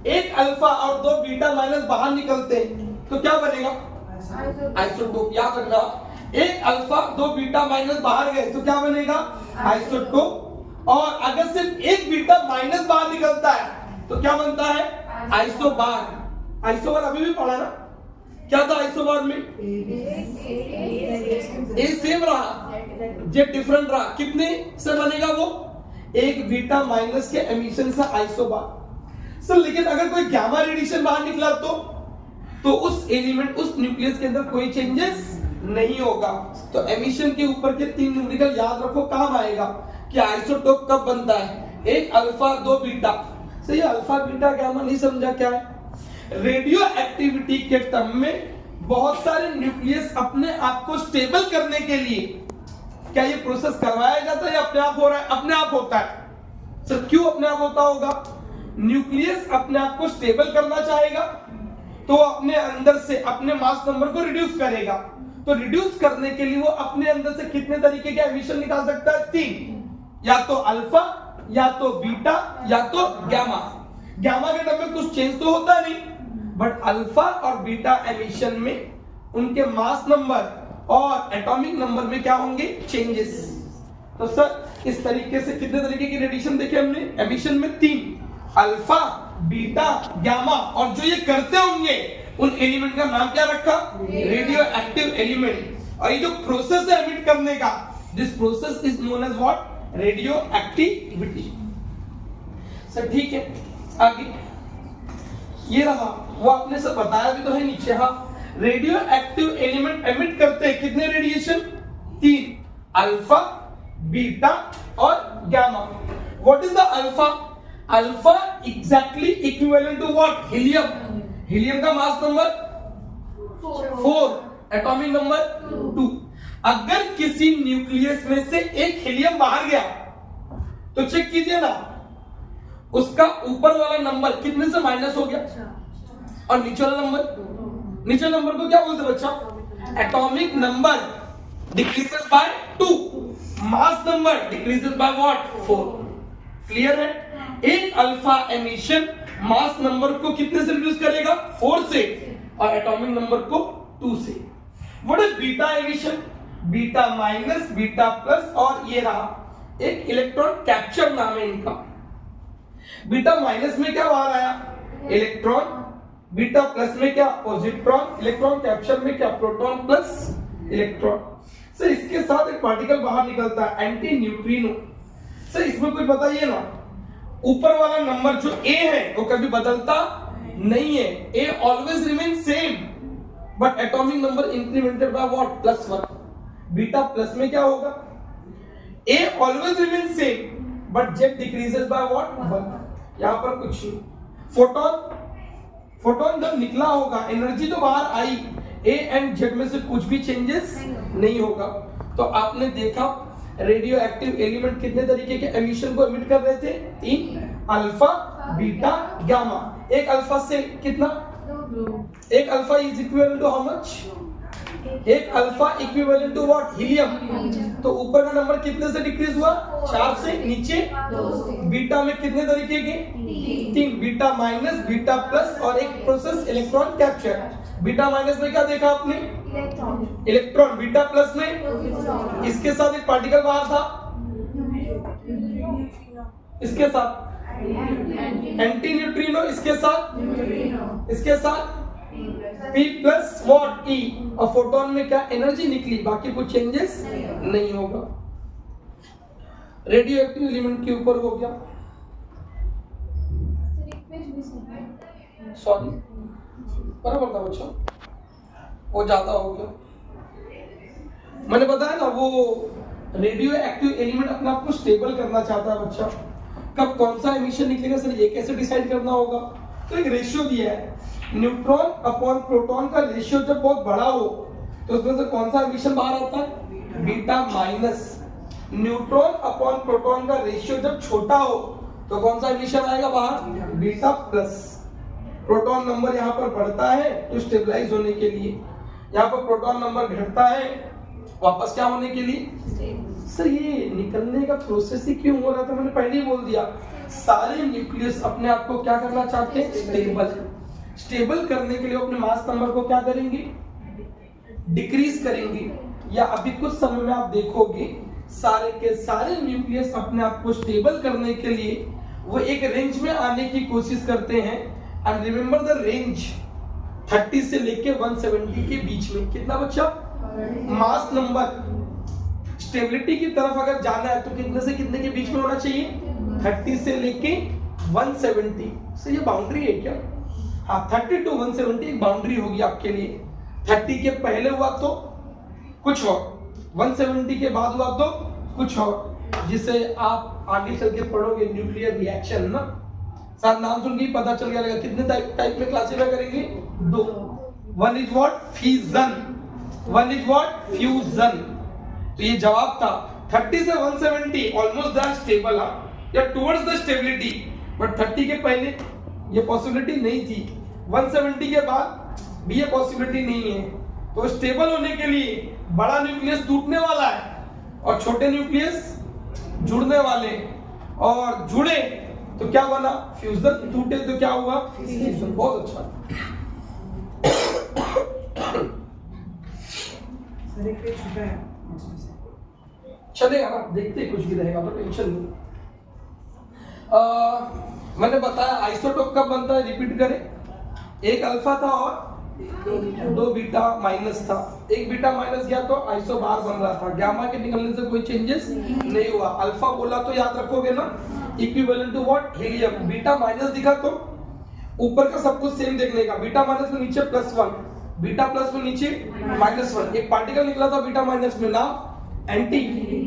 एक अल्फा और 2 बीटा माइनस बाहर निकलते हैं तो क्या बनेगा, आइसोटोप। याद रखना, एक अल्फा 2 बीटा माइनस बाहर गए तो क्या बनेगा, आइसोटोप। और अगर सिर्फ एक बीटा माइनस बाहर निकलता है तो क्या बनता है, आइसोबार। आइसोबार अभी भी पढ़ा ना, क्या था आइसोबार में, ए सेम रहा, जेड डिफरेंट रहा। कितने से बनेगा वो, एक बीटा माइनस के एमिशन से आइसोबार। सर लेकिन अगर कोई गामा रेडिएशन बाहर निकला तो उस एलिमेंट, उस न्यूक्लियस के अंदर कोई चेंजेस नहीं होगा। तो एमिशन के ऊपर के 3 न्यूमेरिकल याद रखो, काम आएगा कि आइसोटोप कब बनता है, एक अल्फा 2 बीटा। सही, अल्फा बीटा गामा नहीं समझा क्या है। रेडियो एक्टिविटी के टर्म में बहुत सारे न्यूक्लियस अपने आप को स्टेबल करने के लिए क्या ये प्रोसेस करवाया जाता है या अपने आप हो रहा है, अपने आप होता है। सर क्यों अपने आप होता होगा, न्यूक्लियस अपने आप को स्टेबल करना चाहेगा तो अपने अंदर से अपने मास नंबर को रिड्यूस करेगा। तो रिड्यूस करने के लिए वो अपने अंदर से कितने तरीके के एमिशन निकाल सकता है, 3, या तो अल्फा, या तो बीटा, या तो गामा। गामा के टर्म में कुछ चेंज तो होता नहीं, बट अल्फा और बीटा एमिशन में उनके मास नंबर और एटॉमिक नंबर में क्या होंगे, चेंजेस। तो सर इस तरीके से कितने तरीके की रेडिएशन देखे हमने, एमिशन में 3, अल्फा, बीटा, गामा। और जो ये करते होंगे उन एलिमेंट का नाम क्या रखा, रेडियो एक्टिव एलिमेंट। और ये जो प्रोसेस है एमिट करने का, this process is known as what, radioactivity. Sir ठीक है, आगे ये रहा, वो आपने सब बताया भी तो है नीचे। हाँ, रेडियो एक्टिव एलिमेंट एमिट करते हैं कितने रेडिएशन, 3, अल्फा, बीटा और gamma. What is the alpha, alpha exactly equivalent to what, helium. Helium का मास नंबर 4, एटॉमिक नंबर 2। अगर किसी न्यूक्लियस में से एक हीलियम बाहर गया तो चेक कीजिए ना, उसका ऊपर वाला नंबर कितने से माइनस हो गया और नीचे वाला नंबर, नीचे नंबर को क्या बोलते बच्चा, atomic number decreases by 2, mass number decreases by what, 4। Clear है। एक अल्फा एमिशन मास नंबर को कितने से रिड्यूस करेगा, 4 से। और एटॉमिक नंबर को 2 से। What is beta emission? Beta minus, beta plus, और ये रहा एक इलेक्ट्रॉन कैप्चर नाम है इनका। बीटा माइनस में क्या बाहर आया? इलेक्ट्रॉन। बीटा प्लस में क्या? पॉजिट्रॉन। इलेक्ट्रॉन कैप्चर में क्या? Proton plus electron. सर इसके साथ एक पार्टिकल बाहर निकलता है, एंटी न्यूट्रिनो। सर इसमें कुछ बताइए ना, ऊपर वाला नंबर जो ए है वो कभी बदलता नहीं है, A always remain same, but atomic number incremented by what? +1। Beta plus में क्या होगा? A always remain same, but Z decreases by what? 1। यहां पर कुछ नहीं। फोटोन जब निकला होगा, एनर्जी तो बाहर आई, ए एंड जेड में से कुछ भी चेंजेस नहीं होगा। तो आपने देखा रेडियो एक्टिव एलिमेंट कितने तरीके के एमिशन को एमिट कर रहे थे? 3, अल्फा, बीटा, गामा। एक अल्फा से कितना? एक alpha is equivalent to how much? एक alpha equivalent to what? Helium. तो ऊपर का नंबर कितने से डिक्रीज हुआ? 4 से। नीचे बीटा में कितने तरीके के? 3, बीटा माइनस, बीटा प्लस, और एक process electron capture. Beta minus में क्या देखा आपने? इलेक्ट्रॉन। बीटा प्लस में इसके साथ एक पार्टिकल बाहर था, इसके साथ एंटी न्यूट्रिनो, इसके साथ P प्लस व्हाट? E। और फोटोन में क्या? एनर्जी निकली, बाकी कुछ चेंजेस नहीं होगा। रेडियो एक्टिव एलिमेंट के ऊपर हो गया, सॉरी बराबर था बच्चों, वो ज्यादा हो गया। मैंने बताया ना वो रेडियो एक्टिव एलिमेंट अपने आप को स्टेबल करना चाहता है बच्चा। कब कौन सा एमिशन निकलेगा सर, ये कैसे डिसाइड करना होगा? तो एक रेशियो दिया है, न्यूट्रॉन अपॉन प्रोटॉन का रेशियो जब बहुत बड़ा हो तो उसमें से कौन सा एमिशन बाहर आता है? Beta minus. Neutron upon proton का रेशियो जब छोटा हो तो कौन सा एमिशन आएगा बाहर? Beta plus. प्रोटॉन नंबर यहाँ पर बढ़ता है तो स्टेबलाइज होने के लिए, यहाँ पर प्रोटॉन नंबर घटता है वापस क्या होने के लिए? सर ये निकलने का प्रोसेस ही क्यों हो रहा था? मैंने पहले ही बोल दिया, सारे न्यूक्लियस अपने आप को क्या करना चाहते हैं? स्टेबल करने के लिए अपने मास नंबर को क्या करेंगे? डिक्रीज करेंगे। या अभी कुछ समय में आप देखोगे सारे के सारे न्यूक्लियस अपने आप को स्टेबल करने के लिए वो एक रेंज में आने की कोशिश करते हैं। एंड रिमेंबर द रेंज 30 से लेके 170 के बीच में। कितना बच्चा? मास नंबर स्टेबिलिटी की तरफ अगर जाना है तो कितने से कितने के बीच में होना चाहिए? 30 से लेके 170। सो ये बाउंड्री है क्या? हाँ, 30 to 170 एक बाउंड्री होगी आपके लिए। 30 के पहले हुआ तो कुछ और, 170 के बाद हुआ तो कुछ और, जिसे आप आगे चल के पढ़ोगे न्यूक्लियर रिएक्शन ना। साथ नाम सुन के पता चल गया कितने टाइप में क्लासिफाई करेंगे? 2। One is what? Fission. One is what? Fusion. तो ये जवाब था 30 से 170 ऑलमोस्ट दैट स्टेबल या टुवर्ड्स द स्टेबिलिटी, बट 30 के पहले ये पॉसिबिलिटी नहीं थी, 170 के बाद भी ये पॉसिबिलिटी नहीं है। तो स्टेबल होने के लिए बड़ा न्यूक्लियस टूटने वाला है और छोटे न्यूक्लियस जुड़ने वाले, और जुड़े तो क्या बना? फ्यूजन। टूटे तो क्या हुआ? फ्यूजन। बहुत अच्छा। चलेगा ना, देखते कुछ भी रहेगा तो टेंशन नहीं। मैंने बताया आइसोटोप कब बनता है, रिपीट करें। एक अल्फा था और 2 बीटा माइनस था। एक बीटा माइनस गया तो आइसो बार बन रहा था। गामा के निकलने से कोई चेंजेस नहीं हुआ। अल्फा बोला तो याद रखोगे ना, equivalent to what? Helium. Beta minus दिखा तो ऊपर का सब कुछ सेम देखने का। बीटा माइनस में नीचे +1, बीटा प्लस में नीचे -1। एक पार्टिकल निकला था बीटा माइनस में, नाम एंटी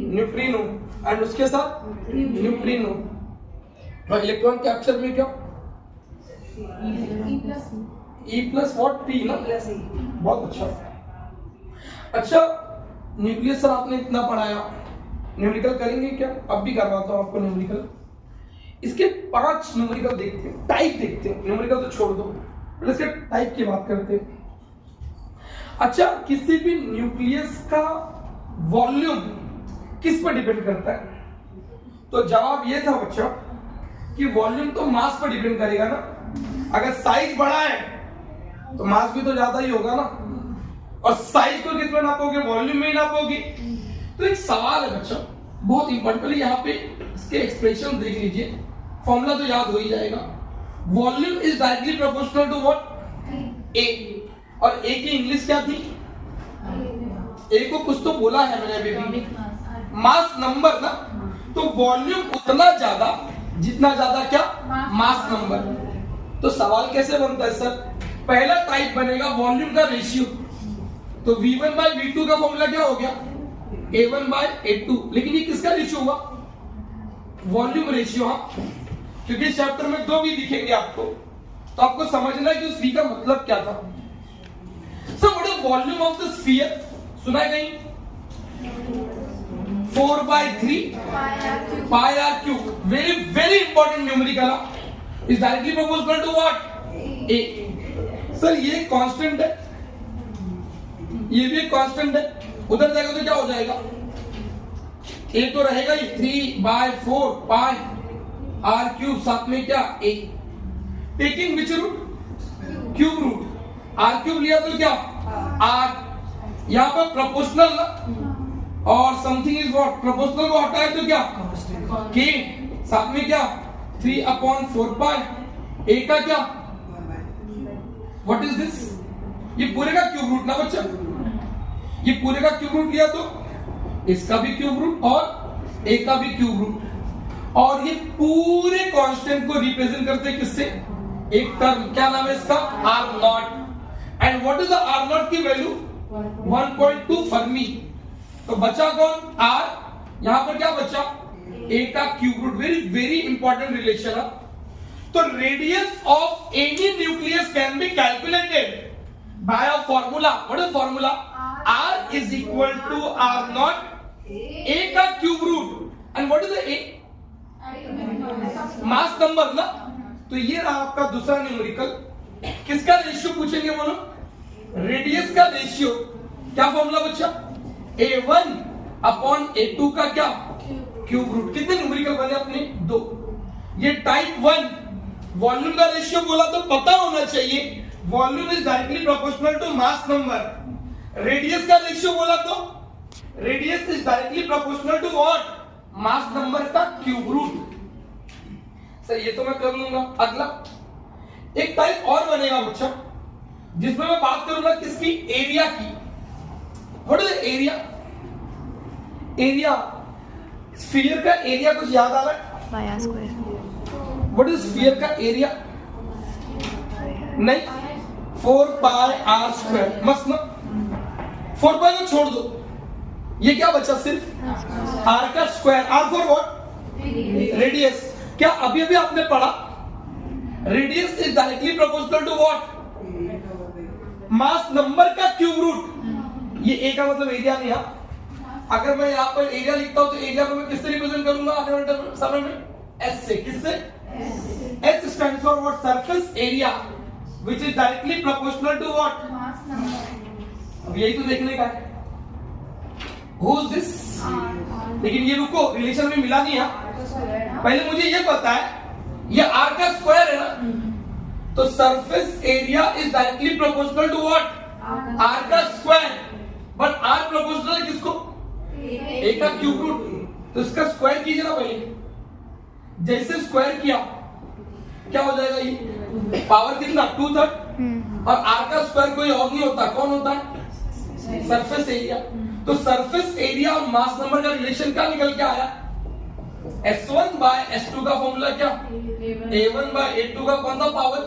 न्यूट्रिनो, एंड उसके साथ न्यूट्रिनो। और इलेक्ट्रॉन कैप्चर में क्या? E plus what? P ना। बहुत अच्छा। अच्छा न्यूक्लियस सर आपने इतना पढ़ाया, न्यूमेरिकल करेंगे क्या? अब भी करवाता हूं आपको न्यूमेरिकल। इसके 5 न्यूमेरिकल देखते हैं, टाइप देखते हैं। न्यूमेरिकल तो छोड़ दो, पहले इसके टाइप की बात करते हैं। अच्छा, किसी भी न्यूक्लियस का वॉल्यूम किस पर डिपेंड करता है? तो जवाब ये था बच्चा कि वॉल्यूम तो मास पर डिपेंड करेगा ना। अगर साइज बड़ा है तो मास भी तो ज्यादा ही होगा ना। और साइज को किस में नापोगे? वॉल्यूम में ही नापोगे। तो एक सवाल है बच्चा, बहुत इंपॉर्टेंट, पहले यहाँ पे इसके एक्सप्रेशन देख लीजिए, फॉर्मूला तो याद हो ही जाएगा। Volume is directly proportional to what? A. और ए की इंग्लिश क्या थी? ए को कुछ तो बोला है मैंने अभी भी, मास नंबर ना। तो वॉल्यूम उतना ज्यादा जितना ज्यादा क्या? Mass number. तो सवाल कैसे बनता है सर? पहला टाइप बनेगा वॉल्यूम का रेशियो। तो V1 बाय V2 का फॉर्मूला क्या हो गया? A1 bye A2। लेकिन ये किसका रेशियो हुआ? Volume ratio. हाँ, क्योंकि इस चैप्टर में दो भी दिखेंगे आपको, तो आपको समझना है कि उस V का मतलब क्या था। Sir what is volume of the sphere? सुना है कहीं? 4/3 pi r cube. Very very important numerical is directly proportional to what? A. Sir ये कांस्टेंट है, ये भी एक कांस्टेंट है, उधर जाएगा तो क्या हो जाएगा? ए तो रहेगा ही, 3/4 पाई आर क्यूब, साथ में क्या? A. Taking which root? Cube root. R cube लिया तो क्या? आर। यहां पर प्रोपोर्शनल और समथिंग इज व्हाट? प्रोपोर्शनल को हटाए तो क्या? के। साथ में क्या? 3/4 पाई। ए का क्या? What is this? ये पूरे का क्यूब रूट ना बच्चा, ये पूरे का क्यूब रूट लिया तो इसका भी क्यूब रूट और ए का भी क्यूब रूट। और ये पूरे कांस्टेंट को रिप्रेजेंट करते हैं किससे? एक टर्म, क्या नाम है इसका? R naught. And what is the R naught की वैल्यू? 1.2 फर्मी। तो बचा कौन? आर। यहां पर क्या बचा? ए का cube root. Very very important relation है। तो radius of any nucleus can be calculated by a formula. What is formula? R is equal to R naught A का cube root. and what is the A? Mass number ना। तो ये रहा आपका दूसरा न्यूमेरिकल। किसका रेशियो पूछेंगे बोलो? रेडियस का रेशियो। क्या फॉर्मूला बच्चा? A1/A2 का क्या? Cube root. कितने न्यूमेरिकल बने अपने? 2। ये टाइप 1 वॉल्यूम का रेशियो बोला तो पता होना चाहिए, volume is directly proportional to mass number. Radius का रेशियो बोला तो radius is directly proportional to what? Mass number का क्यूब रूट। सर ये तो मैं कर लूंगा। अगला एक टाइप और बनेगा बच्चा, जिसमें मैं बात करूंगा किसकी? एरिया की। What is area? Area, sphere का एरिया कुछ याद आ रहा है? Pi r square. What is sphere का एरिया? नहीं, 4 पाई आर स्क्वायर। मस्त ना। 4 पाई को छोड़ दो, ये क्या बचा? सिर्फ आर का square. R for what? Radius. क्या अभी अभी आपने पढ़ा? Radius is directly proportional to what? Mass number का क्यूब रूट। ये ए का मतलब एरिया नहीं है। अगर मैं यहाँ पर एरिया लिखता हूं तो एरिया को मैं किससे रिप्रेजेंट करूंगा आने वाले समय में? एस से। किससे? S stands for what? Surface area which is directly proportional to what? अब यही तो देखने का है। Who is this? लेकिन ये रुको, रिलेशन में मिला नहीं है। पहले मुझे ये पता है, ये r का स्क्वायर है ना, तो surface area is directly proportional to what? r का स्क्वायर। बट r प्रोपोर्शनल है किसको? a का क्यूब रूट। तो इसका स्क्वायर कीजिए ना पहले। जैसे स्क्वायर किया क्या हो जाएगा? ये पावर कितना? 2/3। और r का स्क्वायर कोई और नहीं होता, कौन होता है? Surface area. तो सरफेस एरिया और मास नंबर का रिलेशन क्या निकल के आया? S1/S2 का फॉर्मूला क्या? A1/A2 का कौन सा पावर?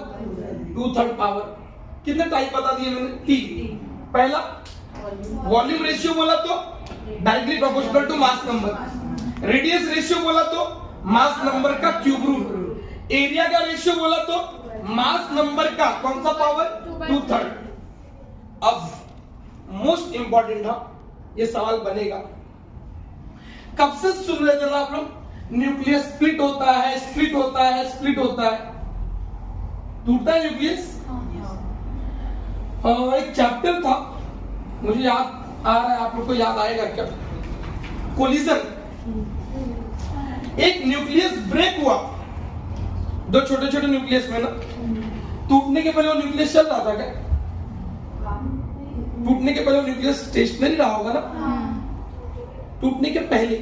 2/3 पावर। कितने टाइप बता दिए मैंने? 3। पहला वॉल्यूम रेशियो बोला तो directly proportional to mass number. Radius ratio बोला तो मास नंबर का क्यूब रूट। एरिया का रेशियो बोला तो मास नंबर का कौन सा पावर? 2/3। अब मोस्ट इंपॉर्टेंट है, ये सवाल बनेगा। कब से सुन रहे थे ना आप लोग? न्यूक्लियस स्प्लिट होता है, स्प्लिट होता है, स्प्लिट होता है, टूटता है न्यूक्लियस। एक चैप्टर था, मुझे याद आ रहा है, आप लोग को याद आएगा क्या? कोलिजन। एक न्यूक्लियस ब्रेक हुआ, दो छोटे छोटे न्यूक्लियस में ना, टूटने के पहले वो न्यूक्लियस चल रहा था क्या? टूटने के पहले न्यूक्लियस स्टेशनरी रहा होगा ना, टूटने के पहले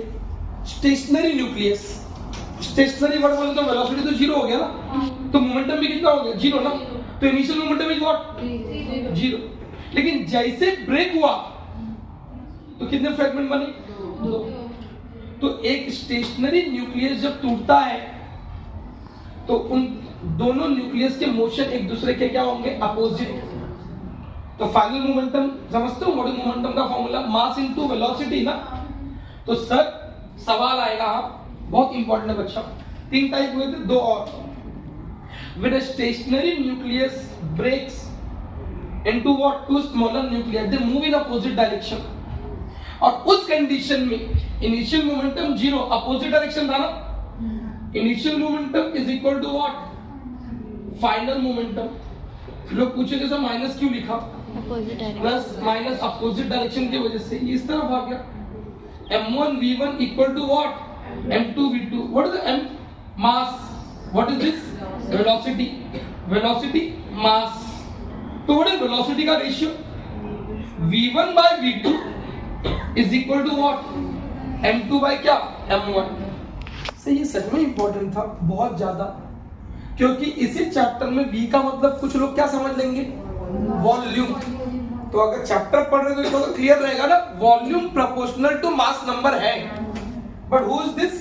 स्टेशनरी न्यूक्लियस, स्टेशनरी वर्ड बोले तो वेलोसिटी तो जीरो हो गया ना, तो मोमेंटम भी कितना हो गया, जीरो ना, तो initial momentum is what, zero. लेकिन जैसे ब्रेक हुआ तो कितने फ्रेगमेंट बने, दो। तो एक स्टेशनरी न्यूक्लियस जब टूटता है तो उन दोनों न्यूक्लियस के मोशन एक दूसरे के क्या होंगे, अपोजिट। तो फाइनल मोमेंटम समझते हो, मोमेंटम मोमेंटम का फॉर्मूला मास इनटू वेलोसिटी ना। तो सर सवाल आएगा, बहुत इंपॉर्टेंट है बच्चा, 3 टाइप हुए थे, 2 और। When a stationary nucleus breaks into what, two smaller nuclei, they move in opposite direction. और उस कंडीशन में initial momentum zero, opposite direction था ना, initial momentum is equal to what, final momentum. लोग पूछेंगे सर माइनस क्यों लिखा, प्लस माइनस अपोजिट डायरेक्शन की वजह से ये इस तरफ आ गया। m1 v1 equal to what, m2 v2। what is the m, mass, what is this, velocity, velocity mass। तो what is velocity का ratio, v1 by v2 is equal to what, m2 by क्या, m1। सही, ये सच में इंपॉर्टेंट था बहुत ज्यादा, क्योंकि इसी चैप्टर में v का मतलब कुछ लोग क्या समझ लेंगे, वॉल्यूम। तो अगर चैप्टर पढ़ रहे तो इसको क्लियर रहेगा ना, volume proportional to mass number है, but who is this,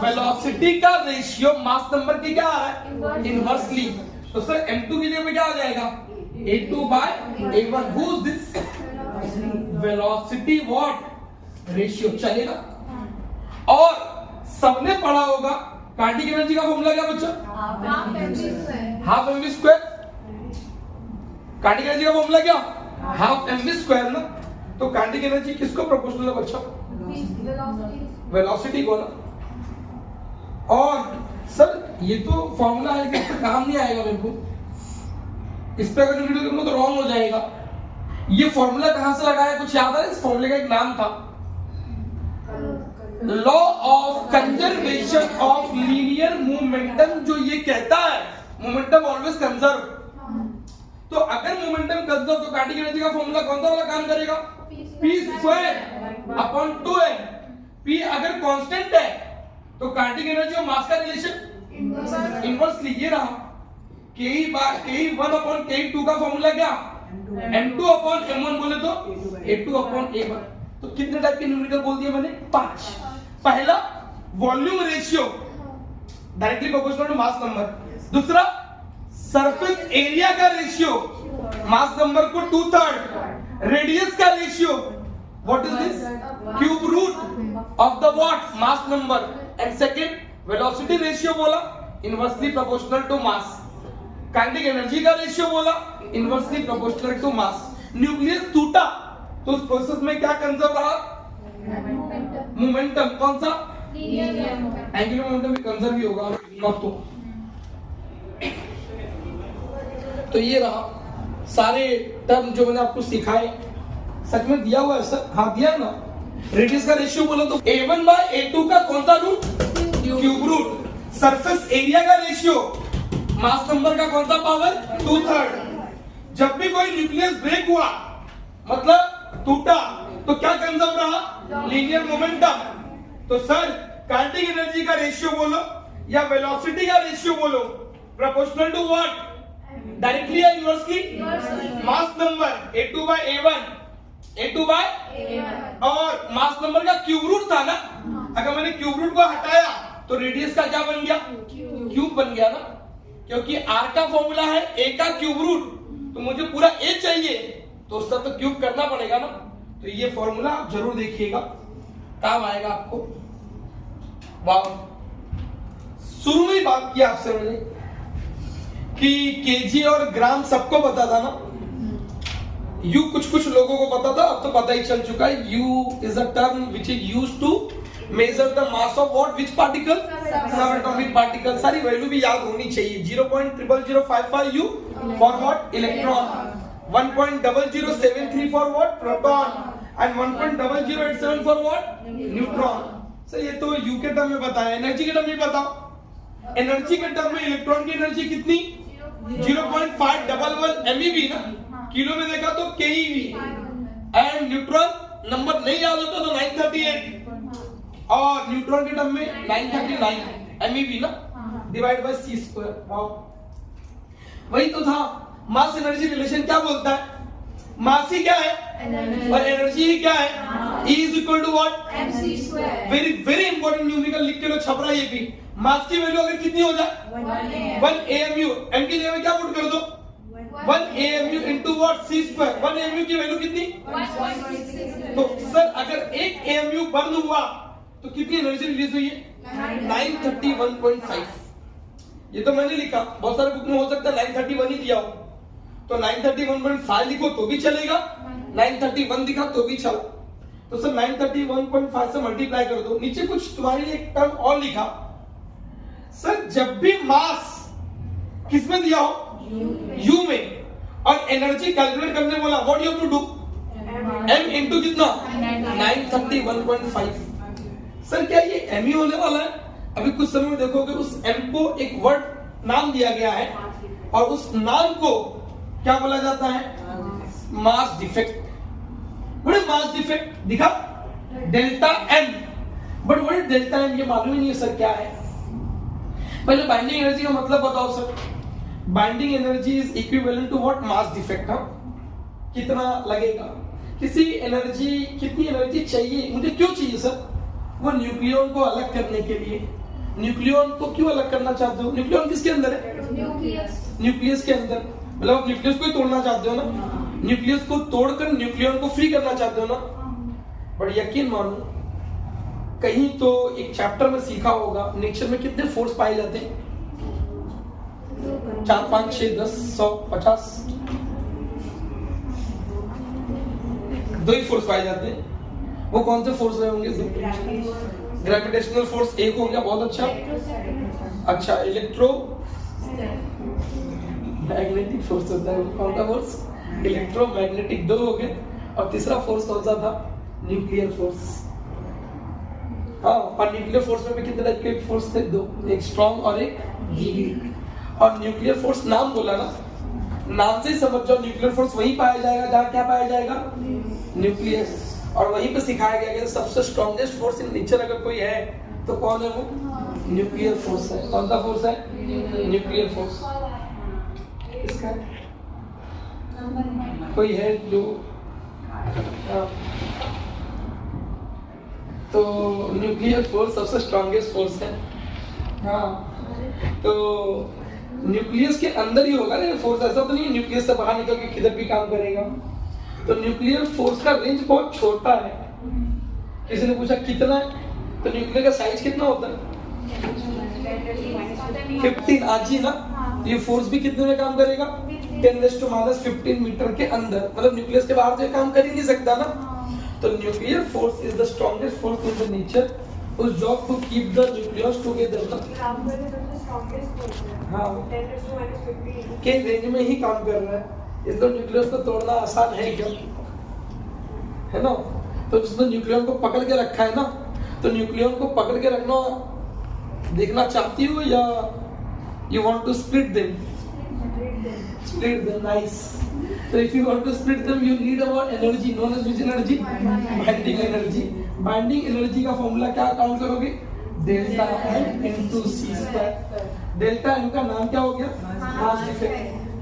velocity का रेशियो मास नंबर की क्या आ रहा है, इनवर्सली। तो सर m2 की जगह पे क्या आ जाएगा, a2 by a1। Who is this, velocity what, ratio, चलेगा। और सबने पढ़ा होगा काइनेटिक एनर्जी का फॉर्मूला क्या बच्चा, half mv square. Kinetic energy का फॉर्मूला क्या, हाफ mv स्क्वायर ना। तो काइनेटिक एनर्जी किसको प्रोपोर्शनल है बच्चा, वेलोसिटी को ना। और सर ये तो फॉर्मूला है कि इसका काम नहीं आएगा मेरे को, इस पे अगर वीडियो देखूंगा तो रॉन्ग हो जाएगा। ये फॉर्मूला कहां से लगाया, कुछ याद है, इस फॉर्मूले का एक नाम था, law of conservation of linear momentum. जो ये कहता है मोमेंटम ऑलवेज कंजर्व। तो अगर मोमेंटम कंजर्व तो काइनेटिक एनर्जी का फॉर्मूला कौन सा वाला काम करेगा, p square upon 2m। p अगर कांस्टेंट है तो काइनेटिक एनर्जी और मास का रिलेशन इनवर्सली ये रहा, ke1 अपॉन ke2 का फॉर्मूला क्या, m2 अपॉन m1 बोले तो a2 अपॉन a1। तो कितने टाइप के न्यूमेरिकल बोल दिए मैंने, 5। पहला volume ratio directly proportional to mass number. दूसरा सरफेस एरिया का रेशियो, मास नंबर को 2/3। रेडियस का ratio, what is this, cube root of the what, mass number. And second velocity ratio बोला, inversely proportional to mass. Kinetic energy का रेशियो बोला, inversely proportional to mass. Nucleus टूटा तो उस प्रोसेस में क्या कंजर्व रहा, मोमेंटम। कौन सा, एंगुलर मोमेंटम भी कंजर्व ही होगा तो ये रहा सारे टर्म जो मैंने आपको सिखाए, सच में दिया हुआ है सर, हाँ दिया है ना। रेडियस का रेशियो बोला तो a1 by a2 का कौन सा root, cube root. Surface area का रेशियो, मास नंबर का कौन सा पावर, 2/3। जब भी कोई न्यूक्लियस ब्रेक हुआ मतलब टूटा तो क्या कंजर्व रहा, लीनियर मोमेंटम। तो सर काइनेटिक एनर्जी का रेशियो बोलो या वेलोसिटी का रेशियो बोलो, प्रोपोर्शनल टू व्हाट, डायरेक्टली या inversely, mass number a2 by a1, a2 by और मास नंबर का क्यूब रूट था ना। अगर मैंने क्यूब रूट को हटाया तो रेडियस का क्या बन गया, क्यूब बन गया ना, क्योंकि r का फॉर्मूला है a का क्यूब रूट। तो मुझे पूरा a चाहिए तो उसका तो क्यूब करना पड़ेगा ना। तो ये फॉर्मूला आप जरूर देखिएगा, काम आएगा आपको। वाह, शुरू में ही बात किया आपसे मैंने कि केजी और ग्राम सबको पता था ना, यू कुछ लोगों को पता था, अब तो पता ही चल चुका है। U is a term which is used to measure the mass of what, which particle, subatomic particle. सारी वैल्यू भी याद होनी चाहिए। 0.00055 U for what, electron. 1.0073 for what, proton. And 1.0087 for what, neutron. Sir ये तो यू के टर्म में बताया, एनर्जी के टर्म में बताओ। एनर्जी के टर्म में इलेक्ट्रॉन की एनर्जी कितनी, 0.511 MeV ना। किलो में देखा तो केईवी, एंड न्यूट्रॉन नंबर नहीं याद होता तो 938 और न्यूट्रॉन के टर्म में 939 MeV ना divide by C square. Wow, वही तो था। मास एनर्जी रिलेशन क्या बोलता है? मास ही क्या है और एनर्जी ही क्या है? E is equal to what? mc square. Very very important numerical लिख के लो, छपरा ये भी। मास की वैल्यू अगर कितनी हो जाए 1 AMU, m की जगह में क्या पुट कर दो 1 AMU into what? C square. 1 AMU की वैल्यू कितनी? 1.6। तो सर अगर 1 AMU बर्न हुआ तो कितनी एनर्जी रिलीज हुई है? 931.5। ये तो मैंने लिखा, बहुत सारे बुक में हो सकता है 931 ही दिया हो, तो 931.5 लिखो तो भी चलेगा, 931 दिखा तो भी चला। तो सर 931.5 से मल्टीप्लाई कर दो। नीचे कुछ तुम्हारे लिए एक टर्म और लिखा, सर जब भी मास किसमें दिया हो यू में और एनर्जी कैलकुलेट करने बोला, what you have to do? m into कितना? 931.5। सर क्या ये m ही होने वाला है? अभी कुछ समय में देखोगे उस m को एक वर्ड नाम दिया गया है और उस नाम को क्या बोला जाता है? Mass defect. What is mass defect? दिखा delta m, but what is delta m ये मालूम ही नहीं है सर क्या है। पहले बाइंडिंग एनर्जी का मतलब बताओ sir. Binding energy is equivalent to what? Mass defect. हाँ, कितना लगेगा? किसी एनर्जी, कितनी एनर्जी चाहिए मुझे, क्यों चाहिए सर? वो न्यूक्लियन को अलग करने के लिए। न्यूक्लियन को क्यों अलग करना चाहते हो? न्यूक्लियन किसके अंदर है? न्यूक्लियस के अंदर। मतलब आप न्यूक्लियस को ही तोड़ना चाहते हो ना, न्यूक्लियस को तोड़कर न्यूक्लियन को फ्री करना चाहते हो ना। बट यकीन मानो, कहीं तो एक चैप्टर में सीखा होगा नेचर में कितने फोर्स पाए जाते हैं? 4, 5, 6, 10, 100, 50, 2 ही फोर्स पाए जाते हैं। वो कौन से फोर्स रहे होंगे? ग्रेविटेशनल फोर्स एक हो गया, बहुत अच्छा। अच्छा, इलेक्ट्रो मैग्नेटिक फोर्स होता है, कौन सा फोर्स? इलेक्ट्रोमैग्नेटिक 2 हो गए, और तीसरा फोर्स कौन सा था? Nuclear force. हाँ, और न्यूक्लियर फोर्स में भी कितने टाइप के फोर्स थे? 2, एक स्ट्रॉन्ग और एक वीक। और न्यूक्लियर फोर्स नाम बोला ना, नाम से ही समझ जाओ न्यूक्लियर फोर्स वहीं पाया जाएगा जहाँ क्या पाया जाएगा? न्यूक्लियस। और वहीं पे सिखाया गया कि सबसे स्ट्रॉन्गेस्ट फोर्स इन नेचर अगर कोई है तो कौन है वो? न्यूक्लियर फोर्स है। कौन सा फोर्स है? Nuclear force. इसका कोई है जो तो न्यूक्लियर फोर्स सबसे स्ट्रॉन्गेस्ट फोर्स है। हाँ, तो न्यूक्लियस के अंदर ही होगा ना फोर्स, ऐसा तो नहीं न्यूक्लियस से बाहर निकल के किधर भी काम करेगा। तो न्यूक्लियर फोर्स का रेंज बहुत छोटा है। किसी ने पूछा कितना है, तो न्यूक्लियर का साइज कितना होता है? 15 आज ही ना। ये फोर्स भी कितने में काम करेगा? 10⁻15 मीटर के अंदर। मतलब न्यूक्लियस के बाहर तो काम कर ही नहीं सकता ना। तो nuclear force is the strongest force in the nature, उस job to keep the nucleus together. हाँ, के रेंज में ही काम कर रहा है, इसलिए न्यूक्लियस को तोड़ना आसान है क्या? है ना। तो जिसने न्यूक्लियन को पकड़ के रखा है ना, तो न्यूक्लियन को पकड़ के रखना देखना चाहती हो या you want to split them? Split them, nice. So if you want to split them, you need about energy, known as which energy? Binding energy. Binding energy का फॉर्मूला क्या काउंट करोगे? Delta m into c square. Delta m का नाम क्या हो गया? Mass defect.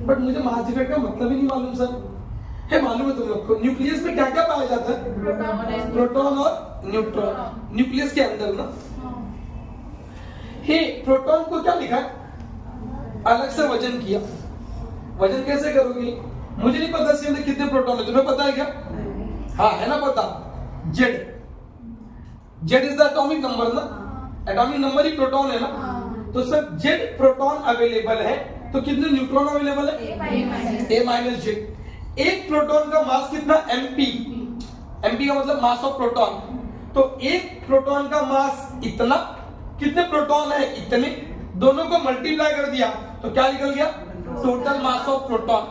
बट मुझे मास डिफेक्ट का मतलब ही नहीं मालूम सर। है मालूम है तुम लोग को? न्यूक्लियस में क्या क्या पाया जाता है? प्रोटॉन और न्यूट्रॉन। न्यूक्लियस के अंदर ना। हे, प्रोटॉन को क्या लिखा? अलग से वजन किया। वजन कैसे करोगे? मुझे नहीं पता इसके अंदर कितने प्रोटॉन है, तुम्हें पता है क्या? हाँ, है ना पता? Z. Z is the atomic number ना। एटॉमिक नंबर ही प्रोटॉन है ना। तो सर जेड प्रोटॉन अवेलेबल है, तो कितने न्यूट्रॉन अवेलेबल है? ए माइनस जेड। एक प्रोटॉन का मास कितना? mp। mp का मतलब मास ऑफ प्रोटॉन। तो एक प्रोटॉन का मास इतना, कितने प्रोटॉन है? इतने। दोनों को मल्टीप्लाई कर दिया तो क्या निकल गया? Total mass of proton.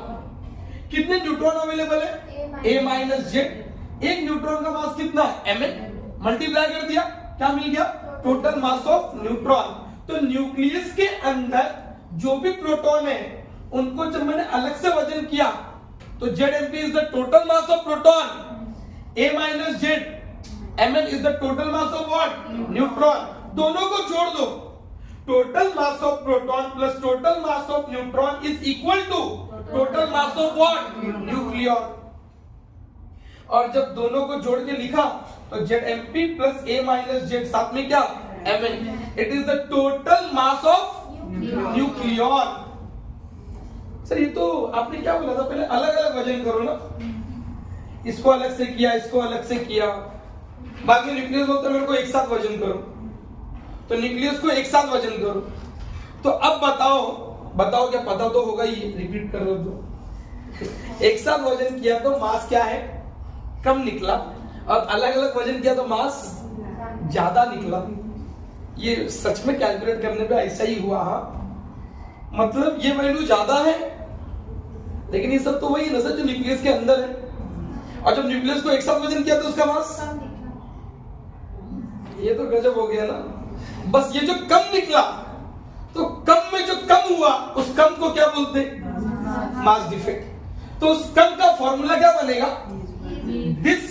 कितने न्यूट्रॉन अवेलेबल है? a minus Z. एक न्यूट्रॉन का मास कितना? mn। मल्टीप्लाई कर दिया, क्या मिल गया? Total mass of neutron. तो न्यूक्लियस के अंदर जो भी प्रोटॉन है उनको जब मैंने अलग से वजन किया तो ZMP is the total mass of proton. A minus Z Mn is the total mass of what? Neutron. दोनों को जोड़ दो. Total mass of proton plus total mass of neutron is equal to total mass of what? Nucleon. और जब दोनों को जोड़ के लिखा तो ZMP plus A minus Z साथ में क्या? Mn. It is the total mass of nucleon. Sir ये तो आपने क्या बोला था पहले, अलग अलग वजन करो ना, इसको अलग से किया, इसको अलग से किया, बाकी न्यूक्लियस बोलते मेरे को एक साथ वजन करो, तो न्यूक्लियस को एक साथ वजन करो. तो अब बताओ क्या पता तो होगा ही, रिपीट कर रहे हो तो एक साथ वजन किया तो मास क्या है, कम निकला, और अलग अलग वजन किया तो मास ज्यादा निकला. ये सच में कैलकुलेट करने पे ऐसा ही हुआ. हाँ मतलब ये वैल्यू ज्यादा है, लेकिन ये सब तो वही नजर जो न्यूक्लियस के अंदर है, और जब न्यूक्लियस को एक साथ वजन किया तो उसका मास, ये तो गजब हो गया ना. बस ये जो कम निकला, तो कम में जो कम हुआ उस कम को क्या बोलते हैं, मास डिफेक्ट. तो उस कम का फॉर्मूला क्या बनेगा, दिस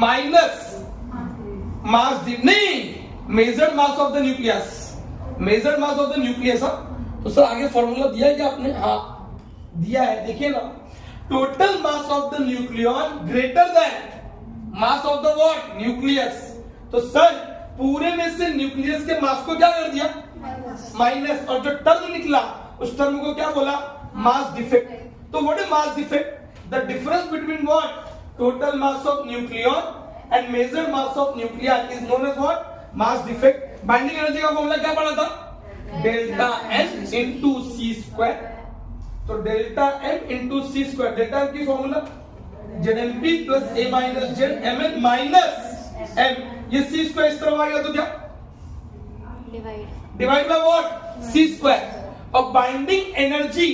माइनस मास नहीं, measured mass of the nucleus, measured mass of the nucleus. तो सर आगे फॉर्मूला दिया है क्या आपने? हाँ दिया है, देखिए ना, total mass of the nucleon greater then mass of the what, nucleus. तो सर पूरे में से न्यूक्लियस के मास को क्या कर दिया, माइनस, और जो टर्म निकला उस टर्म को क्या बोला, मास डिफेक्ट. तो what is mass defect, the difference between what, total mass of nucleon and measured mass of nucleus is known as what, mass defect. Binding energy का फॉर्मूला क्या पढ़ा था, delta N into C square. तो delta N into C square, delta N की formula ZMP plus A minus Z Mn minus M. ये सी स्क्वायर इस तरफ आ गया तो क्या, divide by what, C square. और बाइंडिंग एनर्जी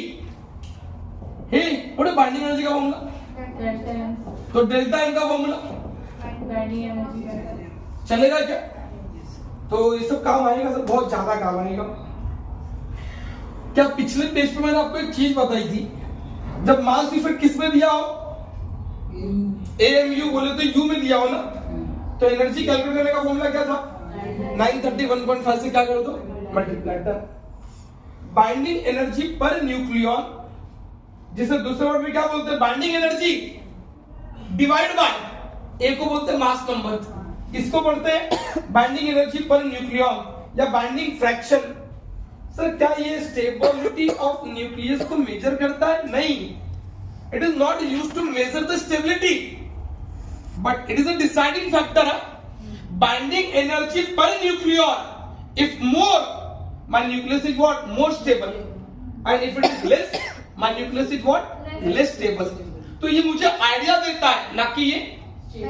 है, व्हाट इज बाइंडिंग एनर्जी का फॉर्मूला, तो डेल्टा एन का फॉर्मूला चलेगा क्या. तो ये सब काम आएगा सर, बहुत ज्यादा काम आएगा. क्या पिछले पेज पे मैंने आपको एक चीज बताई थी, जब मास डिफेक्ट किस में दिया हो, AMU बोले तो U में दिया हो ना, तो एनर्जी कैलकुलेट करने का फॉर्मूला क्या था, 931.5 से क्या कर दो, multiply. Binding energy per nucleon, जिसे दूसरे वर्ड में क्या बोलते हैं, binding energy divide by A को बोलते हैं मास नंबर, इसको बोलते हैं बाइंडिंग एनर्जी पर न्यूक्लियन या बाइंडिंग फ्रैक्शन. सर क्या ये स्टेबिलिटी ऑफ न्यूक्लियस को मेजर करता है, नहीं, it is not used to measure the stability, but it is a deciding factor. Binding energy per nucleon, if more my nucleus is what, more stable, and if it is less my nucleus is what, less stable. तो ये मुझे आइडिया देता है, ना कि ये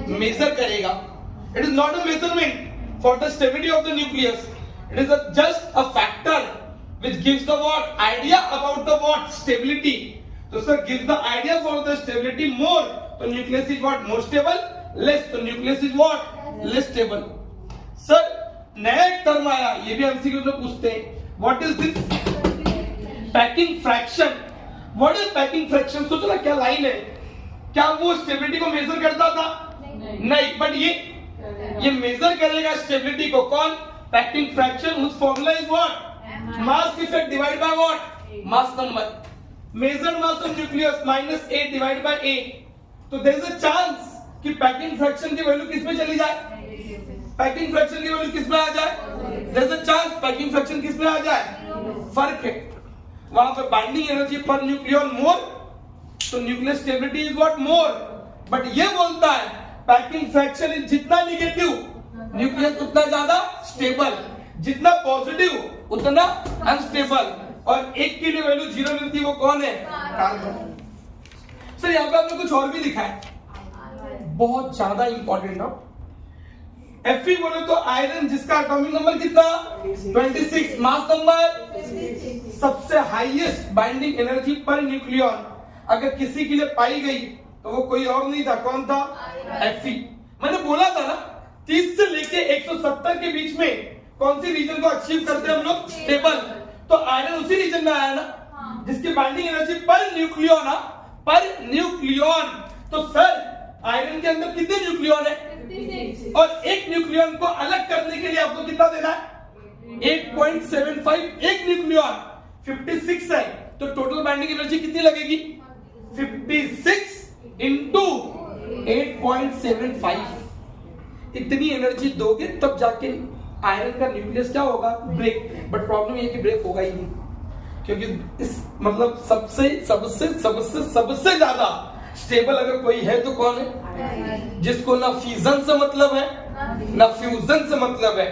मेजर करेगा. It is not a measurement for the stability of the nucleus, it is just a factor which gives the what, idea about the what, stability. So sir gives the idea for the stability more, so nucleus is what, more stable, less, so nucleus is what, less stable. Sir नया एक टर्म आया, ये भी एमसीक्यू में पूछते हैं, what is this packing fraction. what is packing fraction, सोचो ना क्या लाइन है, क्या वो स्टेबिलिटी को मेजर करता था, नहीं, बट ये मेजर करेगा स्टेबिलिटी को. कौन, packing fraction, whose formula is what, mass defect divided by what, mass number. Measured mass of nucleus minus A divided by A. तो there is a chance कि packing fraction की वैल्यू किस में चली जाए, packing fraction की वैल्यू किस में आ जाए, there is a chance packing fraction किस में आ जाए, फर्क है. वहां पे बाइंडिंग एनर्जी पर न्यूक्लियन मोर, तो nucleus stability is what, more. But ये बोलता है पैकिंग फ्रैक्शन जितना निगेटिव, न्यूक्लियस उतना ज्यादा स्टेबल, जितना पॉजिटिव उतना अनस्टेबल. और एक की वैल्यू 0 मिलती है, वो कौन है, कार्बन. सर यहाँ पे आपने कुछ और भी लिखा है, बहुत ज्यादा इंपॉर्टेंट हो. Fe बोले तो आयरन, जिसका एटॉमिक नंबर कितना, 26, मास नंबर, सबसे highest binding energy per nucleon अगर किसी के लिए पाई गई तो वो कोई और नहीं था, कौन था, Fe. मैंने बोला था ना 30 से लेके 170 के बीच में कौन सी रीजन को अचीव करते हैं हम लोग, स्टेबल. तो आयरन उसी रीजन में आया ना जिसकी binding energy per nucleon per nucleon. तो सर आयरन के अंदर कितने न्यूक्लियन है? 56। और एक न्यूक्लियन को अलग करने के लिए आपको कितना देना है? 8.75। एक न्यूक्लियन 56 है, तो टोटल बाइंडिंग एनर्जी कितनी लगेगी? 56 इंटू 8.75। इतनी एनर्जी दोगे तब जाके आयरन का न्यूक्लियस क्या होगा? ब्रेक। बट प्रॉब्लम ये कि ब्रेक होगा ही नहीं, क्योंकि इस मतलब सबसे सबसे सबसे सबसे ज्यादा स्टेबल अगर कोई है तो कौन है? जिसको ना फ्यूजन से मतलब है ना फ्यूजन से मतलब है।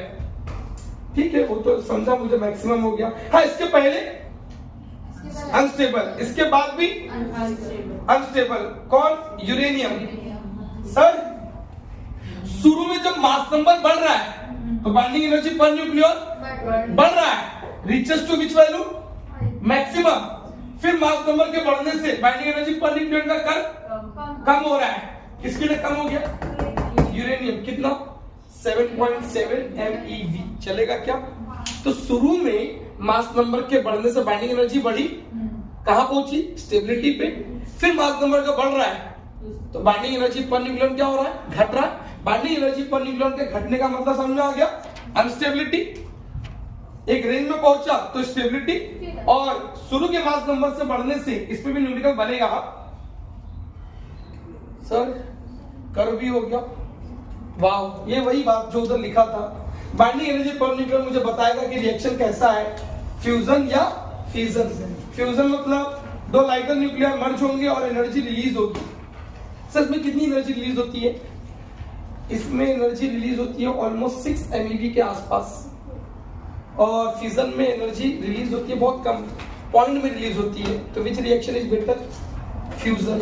ठीक है, वो तो समझा मुझे, मैक्सिमम हो गया। हाँ, इसके पहले अनस्टेबल, इसके बाद भी अनस्टेबल। कौन? यूरेनियम। सर शुरू में जब मास नंबर बढ़ रहा है तो बाइंडिंग एनर्जी पर न्यूक्लियन बढ़ रहा है, reaches to which value? Maximum. फिर मास नंबर के बढ़ने से बाइंडिंग एनर्जी पर न्यूक्लियन का कर्व कम हो रहा है। किसके लिए कम हो गया? यूरेनियम। कितना? 7.7 MeV। चलेगा क्या? तो शुरू में मास नंबर के बढ़ने से बाइंडिंग एनर्जी बढ़ी, कहां पहुंची? स्टेबिलिटी पे। फिर मास नंबर का बढ़ रहा है तो बाइंडिंग एनर्जी पर न्यूक्लियन क्या हो रहा है? घट रहा है। बाइंडिंग एनर्जी पर न्यूक्लियन के घटने का मतलब समझ में आ गया? अनस्टेबिलिटी। एक रेंज में पहुंचा तो स्टेबिलिटी, और शुरू के मास नंबर से बढ़ने से इसमें भी न्यूमेरिकल बनेगा। सर कर्व भी हो गया। वाह, ये वही बात जो उधर लिखा था। बाइंडिंग एनर्जी पर न्यूक्लियन मुझे बताएगा कि रिएक्शन कैसा है, फ्यूजन या फिजन। फ्यूजन मतलब दो लाइटर न्यूक्लियर मर्ज होंगे और एनर्जी रिलीज होगी। सर इसमें कितनी एनर्जी रिलीज होती है? इसमें एनर्जी रिलीज होती है ऑलमोस्ट 6 MeV के आसपास, और फ्यूजन में एनर्जी रिलीज होती है बहुत कम, पॉइंट में रिलीज होती है। तो which reaction is better? Fusion.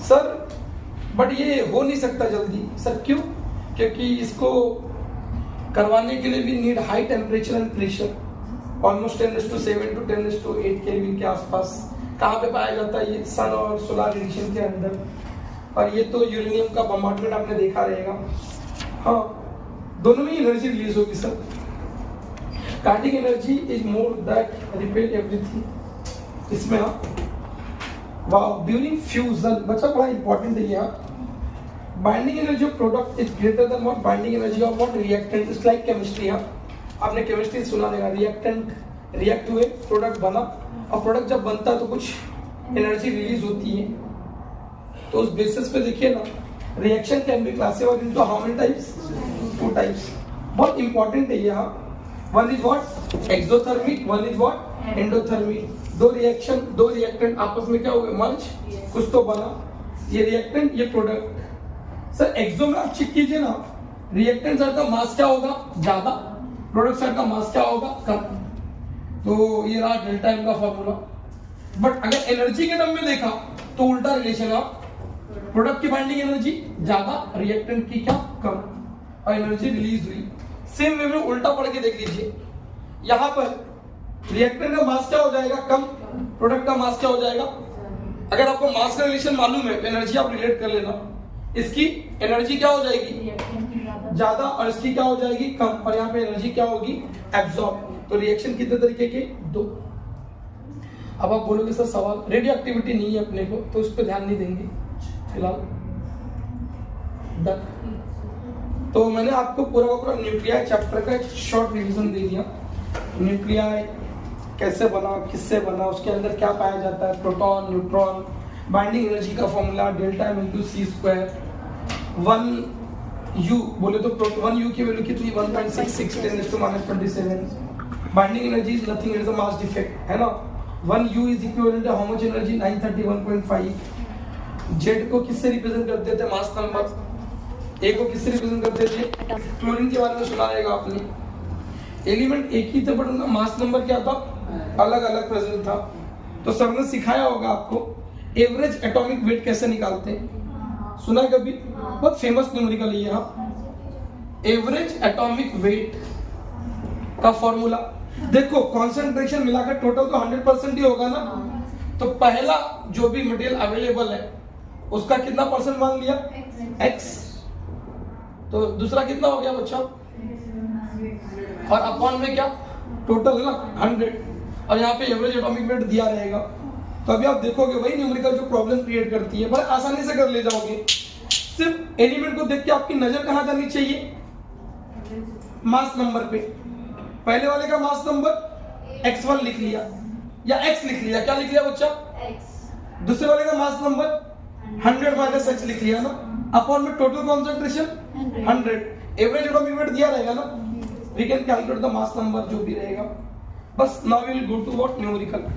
Sir but ये हो नहीं सकता जल्दी। सर क्यों? क्योंकि इसको करवाने के लिए भी need high temperature and pressure, almost 10⁷ to 10⁸ kelvin के आसपास। कहाँ पे पाया जाता है ये? सन और सोलर रेडिएशन के अंदर। और ये तो यूरेनियम का बम्बार्डमेंट आपने देखा रहेगा। हाँ, दोनों में एनर्जी रिलीज होगी sir. Kinetic energy is more that repel everything. इसमें हाँ, वाह, ड्यूरिंग फ्यूजन, बच्चा बड़ा इंपॉर्टेंट है यहाँ। Binding energy of product is greater than what binding energy of what reactant. It's like chemistry. हाँ, आपने केमिस्ट्री सुना रहेगा, रिएक्टेंट रिएक्ट हुए, प्रोडक्ट बना, और प्रोडक्ट जब बनता है तो कुछ एनर्जी रिलीज होती है। तो उस बेसिस पे देखिए ना, reaction can be classified into how many types? 2 types. बहुत इंपॉर्टेंट है यहाँ। One is what? Exothermic, one is what? Endothermic. दो रिएक्टेंट आपस में क्या हो गए? मर्ज, कुछ तो बना। ये रिएक्टेंट, ये प्रोडक्ट। सर एक्सो में आप चेक कीजिए ना, रिएक्टेंट साइड का मास क्या होगा? ज्यादा, प्रोडक्ट साइड का मास क्या होगा? कम। तो ये रहा डेल्टा एम का फॉर्मूला। बट अगर एनर्जी के टर्म में देखा तो उल्टा रिलेशन है। प्रोडक्ट की बाइंडिंग एनर्जी ज्यादा, रिएक्टेंट की क्या? कम, और एनर्जी रिलीज हुई। सेम वे में उल्टा पढ़ के देख लीजिए। यहां पर रिएक्टेंट का मास क्या हो जाएगा? कम, प्रोडक्ट का मास क्या हो जाएगा? अगर आपको मास का रिलेशन मालूम है तो एनर्जी आप रिलेट कर लेना। इसकी एनर्जी क्या हो जाएगी? ज्यादा, और इसकी क्या हो जाएगी? कम, और यहाँ पे एनर्जी क्या होगी? एब्सॉर्ब। तो रिएक्शन कितने तरीके के? 2। अब आप बोलोगे सर सवाल, रेडियो एक्टिविटी नहीं है अपने को तो उस पर ध्यान नहीं देंगे फिलहाल। तो मैंने आपको पूरा का पूरा न्यूक्लियाई चैप्टर का एक शॉर्ट रिवीजन दे दिया। न्यूक्लियाई कैसे बना, किससे बना, उसके अंदर क्या पाया जाता है, प्रोटॉन, न्यूट्रॉन, बाइंडिंग एनर्जी का formula delta M into c²। 1U बोले तो 1U की वैल्यू कितनी? 1.66 10⁻27। Binding energy is nothing, it is a mass defect, है ना। 1U is equivalent to how much energy? 931.5। Z को किससे रिप्रेजेंट करते थे? Mass number. A को किससे रिप्रेजेंट करते थे? क्लोरीन के बारे में सुना रहेगा आपने। एलिमेंट एक ही थे बट उनका मास नंबर क्या था? अलग अलग प्रेजेंट था। तो सर ने सिखाया होगा आपको एवरेज एटॉमिक वेट कैसे निकालते हैं। सुना है कभी? बहुत फेमस न्यूमेरिकल है यहाँ। एवरेज एटॉमिक वेट का फॉर्मूला देखो, कॉन्सेंट्रेशन मिलाकर टोटल तो 100% ही होगा ना। तो पहला जो भी मटेरियल अवेलेबल है उसका कितना परसेंट मान लिया? X। तो दूसरा कितना हो गया बच्चा? और अपॉन में क्या? टोटल है ना 100, और यहाँ पे एवरेज एटॉमिक वेट दिया रहेगा। तो अभी आप देखोगे वही न्यूमेरिकल जो प्रॉब्लम क्रिएट करती है, बड़े आसानी से कर ले जाओगे। सिर्फ एलिमेंट को देख के आपकी नजर कहाँ जानी चाहिए? मास नंबर पे। पहले वाले का मास नंबर x1 लिख लिया या x लिख लिया, क्या लिख लिया बच्चा? X. दूसरे वाले का मास नंबर 100 माइनस x लिख लिया ना, अपॉन में total concentration 100, average atomic weight दिया रहेगा ना, we can calculate the mass number जो भी रहेगा। बस now we will go to what numerical.